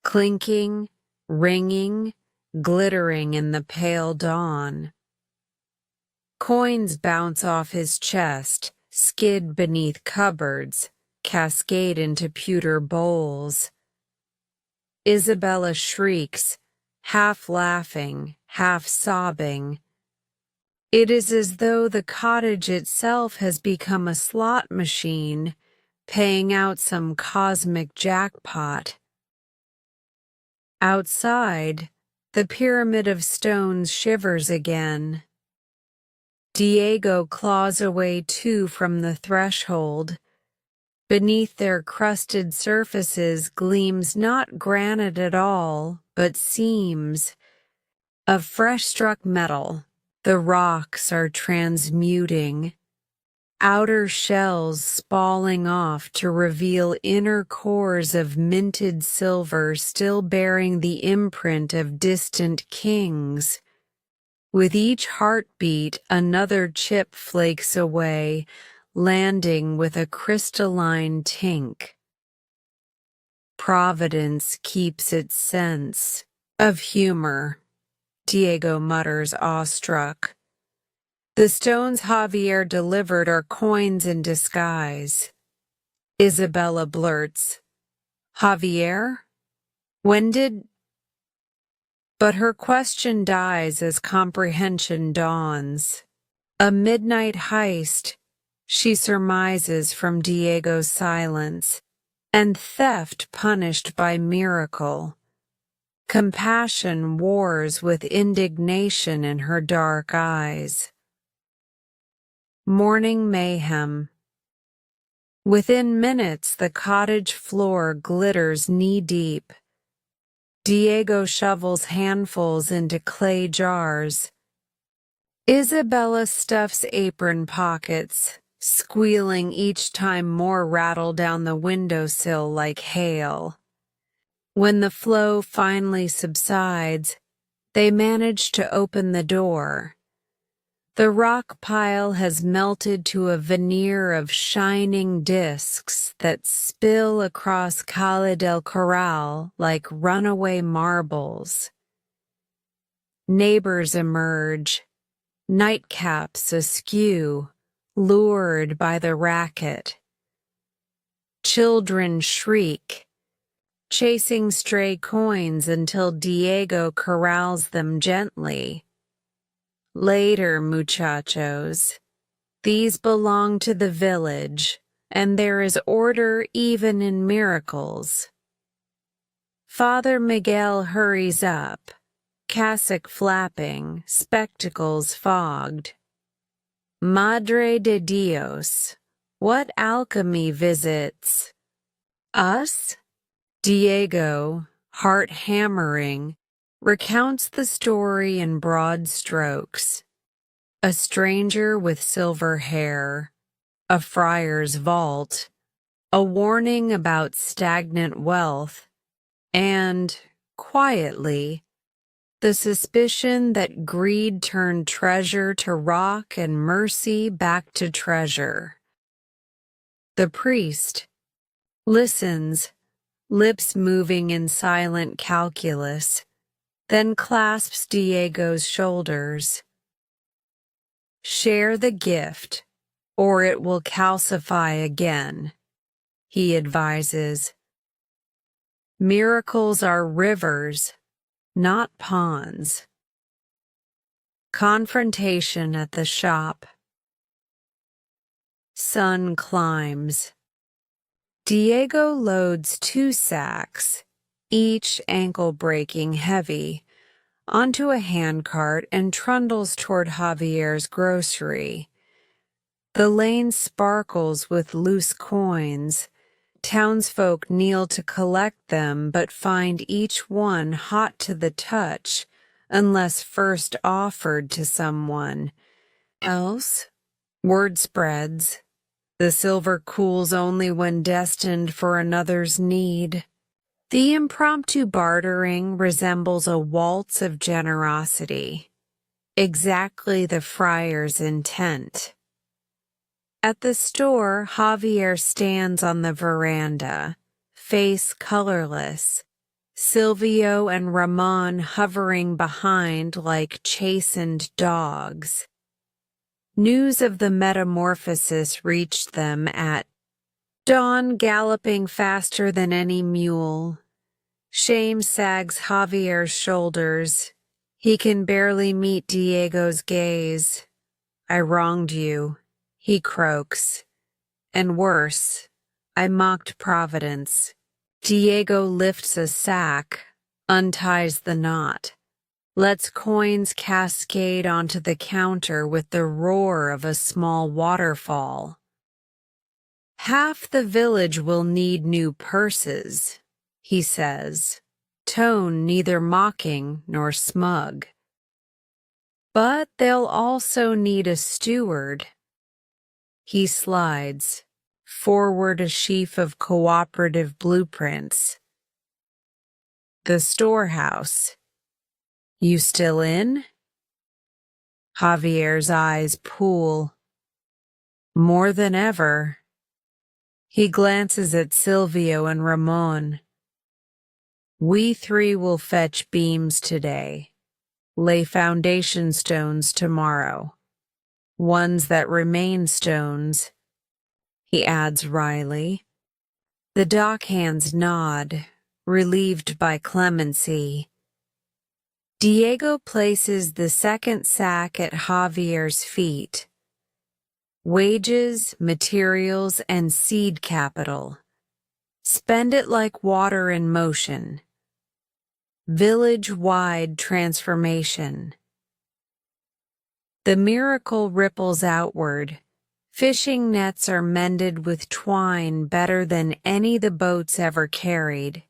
clinking, ringing, glittering in the pale dawn. Coins bounce off his chest, skid beneath cupboards, cascade into pewter bowls. Isabella shrieks, half laughing, half sobbing. It is as though the cottage itself has become a slot machine, paying out some cosmic jackpot. Outside, the pyramid of stones shivers again. Diego claws away two from the threshold. Beneath their crusted surfaces gleams not granite at all, but seams of fresh-struck metal. The rocks are transmuting, outer shells spalling off to reveal inner cores of minted silver still bearing the imprint of distant kings. With each heartbeat, another chip flakes away, landing with a crystalline tink. Providence keeps its sense of humor, Diego mutters, awestruck. The stones Javier delivered are coins in disguise. Isabella blurts, Javier? When did... But her question dies as comprehension dawns. A midnight heist, she surmises from Diego's silence, and theft punished by miracle. Compassion wars with indignation in her dark eyes. Morning mayhem. Within minutes, the cottage floor glitters knee-deep. Diego shovels handfuls into clay jars. Isabella stuffs apron pockets, squealing each time more rattle down the windowsill like hail. When the flow finally subsides, they manage to open the door. The rock pile has melted to a veneer of shining discs that spill across Calle del Corral like runaway marbles. Neighbors emerge, nightcaps askew, lured by the racket. Children shriek, chasing stray coins until Diego corrals them gently. Later, muchachos. These belong to the village, and there is order even in miracles. Father Miguel hurries up, cassock flapping, spectacles fogged. Madre de Dios, what alchemy visits us? Diego, heart hammering, recounts the story in broad strokes. A stranger with silver hair, a friar's vault, a warning about stagnant wealth, and, quietly, the suspicion that greed turned treasure to rock and mercy back to treasure. The priest, listens, lips moving in silent calculus, then clasps Diego's shoulders. Share the gift, or it will calcify again, he advises. Miracles are rivers, not ponds. Confrontation at the shop. Sun climbs. Diego loads 2 sacks, each ankle-breaking heavy, onto a handcart and trundles toward Javier's grocery. The lane sparkles with loose coins. Townsfolk kneel to collect them but find each one hot to the touch unless first offered to someone else. Word spreads. The silver cools only when destined for another's need. The impromptu bartering resembles a waltz of generosity, exactly the friar's intent. At the store, Javier stands on the veranda, face colorless, Silvio and Ramon hovering behind like chastened dogs. News of the metamorphosis reached them at dawn, galloping faster than any mule. Shame sags Javier's shoulders. He can barely meet Diego's gaze. I wronged you, he croaks. And worse, I mocked Providence. Diego lifts a sack, unties the knot, lets coins cascade onto the counter with the roar of a small waterfall. Half the village will need new purses, he says, tone neither mocking nor smug. But they'll also need a steward. He slides forward a sheaf of cooperative blueprints. The storehouse. You still in? Javier's eyes pool. More than ever. He glances at Silvio and Ramon. We 3 will fetch beams today, lay foundation stones tomorrow. Ones that remain stones, he adds wryly. The dockhands nod, relieved by clemency. Diego places the second sack at Javier's feet. Wages, materials, and seed capital. Spend it like water in motion. Village-wide transformation. The miracle ripples outward. Fishing nets are mended with twine better than any the boats ever carried.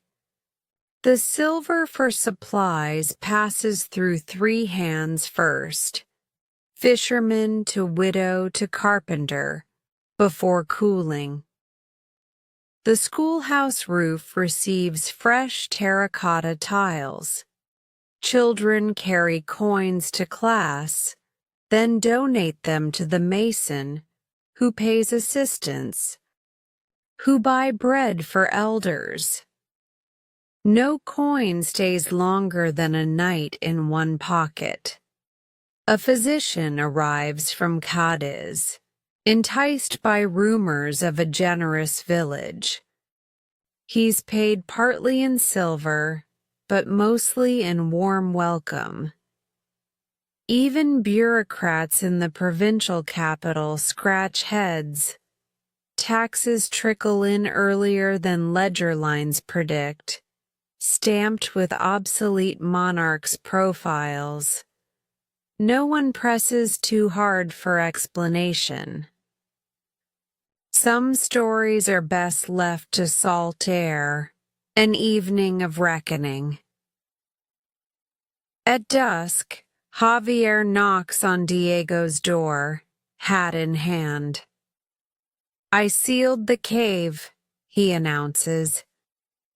The silver for supplies passes through 3 hands first, fisherman to widow to carpenter, before cooling. The schoolhouse roof receives fresh terracotta tiles. Children carry coins to class, then donate them to the mason, who pays assistants, who buy bread for elders. No coin stays longer than a night in one pocket. A physician arrives from Cadiz, enticed by rumors of a generous village. He's paid partly in silver, but mostly in warm welcome. Even bureaucrats in the provincial capital scratch heads. Taxes trickle in earlier than ledger lines predict, stamped with obsolete monarchs' profiles. No one presses too hard for explanation. Some stories are best left to salt air, an evening of reckoning. At dusk, Javier knocks on Diego's door, hat in hand. I sealed the cave, he announces.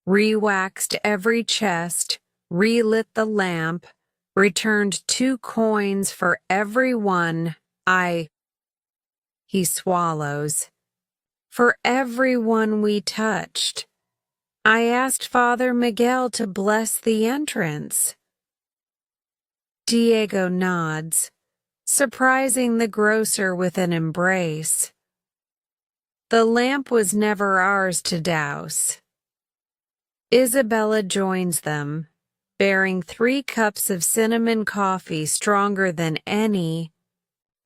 Re-waxed every chest, relit the lamp, returned 2 coins for every one He swallows. for everyone we touched. I asked Father Miguel to bless the entrance. Diego nods, surprising the grocer with an embrace. The lamp was never ours to douse. Isabella joins them, bearing 3 cups of cinnamon coffee stronger than any,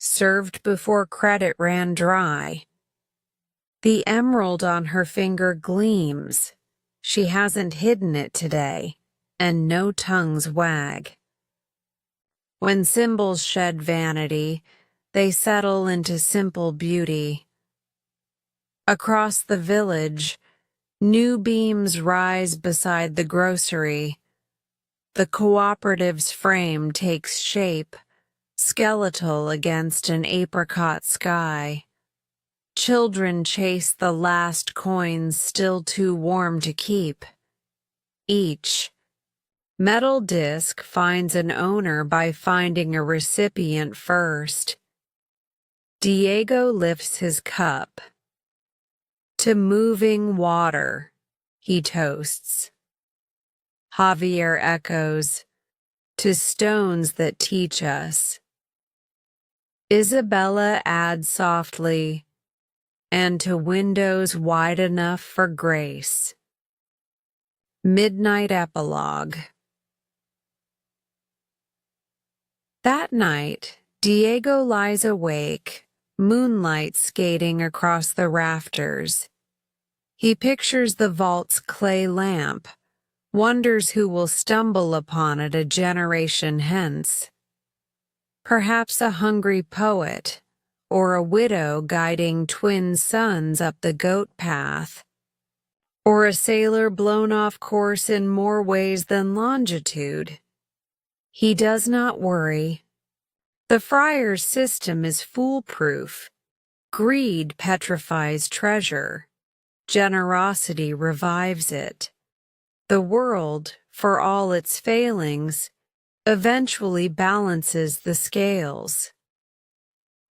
served before credit ran dry. The emerald on her finger gleams. She hasn't hidden it today, and no tongues wag. When symbols shed vanity, they settle into simple beauty. Across the village, new beams rise beside the grocery. The cooperative's frame takes shape, skeletal against an apricot sky. Children chase the last coins still too warm to keep. Each metal disc finds an owner by finding a recipient first. Diego lifts his cup. To moving water, he toasts. Javier echoes, to stones that teach us. Isabella adds softly, and to windows wide enough for grace. Midnight Epilogue. That night, Diego lies awake, moonlight skating across the rafters. He pictures the vault's clay lamp, wonders who will stumble upon it a generation hence. Perhaps a hungry poet, or a widow guiding twin sons up the goat path, or a sailor blown off course in more ways than longitude. He does not worry. The friar's system is foolproof. Greed petrifies treasure. Generosity revives it. The world, for all its failings, eventually balances the scales.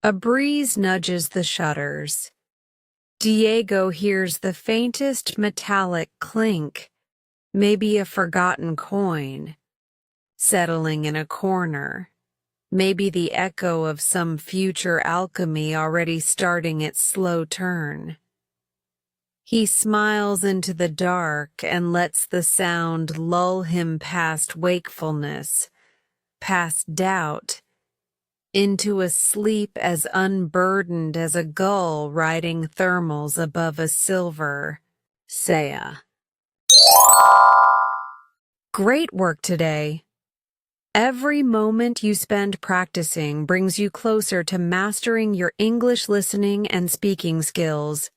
A breeze nudges the shutters. Diego hears the faintest metallic clink, maybe a forgotten coin, settling in a corner, maybe the echo of some future alchemy already starting its slow turn. He smiles into the dark and lets the sound lull him past wakefulness, past doubt, into a sleep as unburdened as a gull riding thermals above a silver saya. Great work today. Every moment you spend practicing brings you closer to mastering your English listening and speaking skills.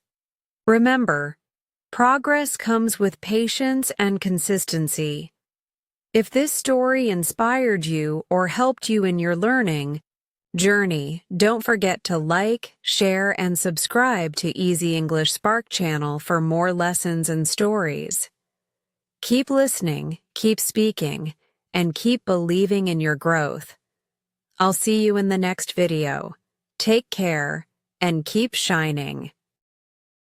Remember, progress comes with patience and consistency. If this story inspired you or helped you in your learning journey, don't forget to like, share, and subscribe to Easy English Spark channel for more lessons and stories. Keep listening, keep speaking, and keep believing in your growth. I'll see you in the next video. Take care and keep shining.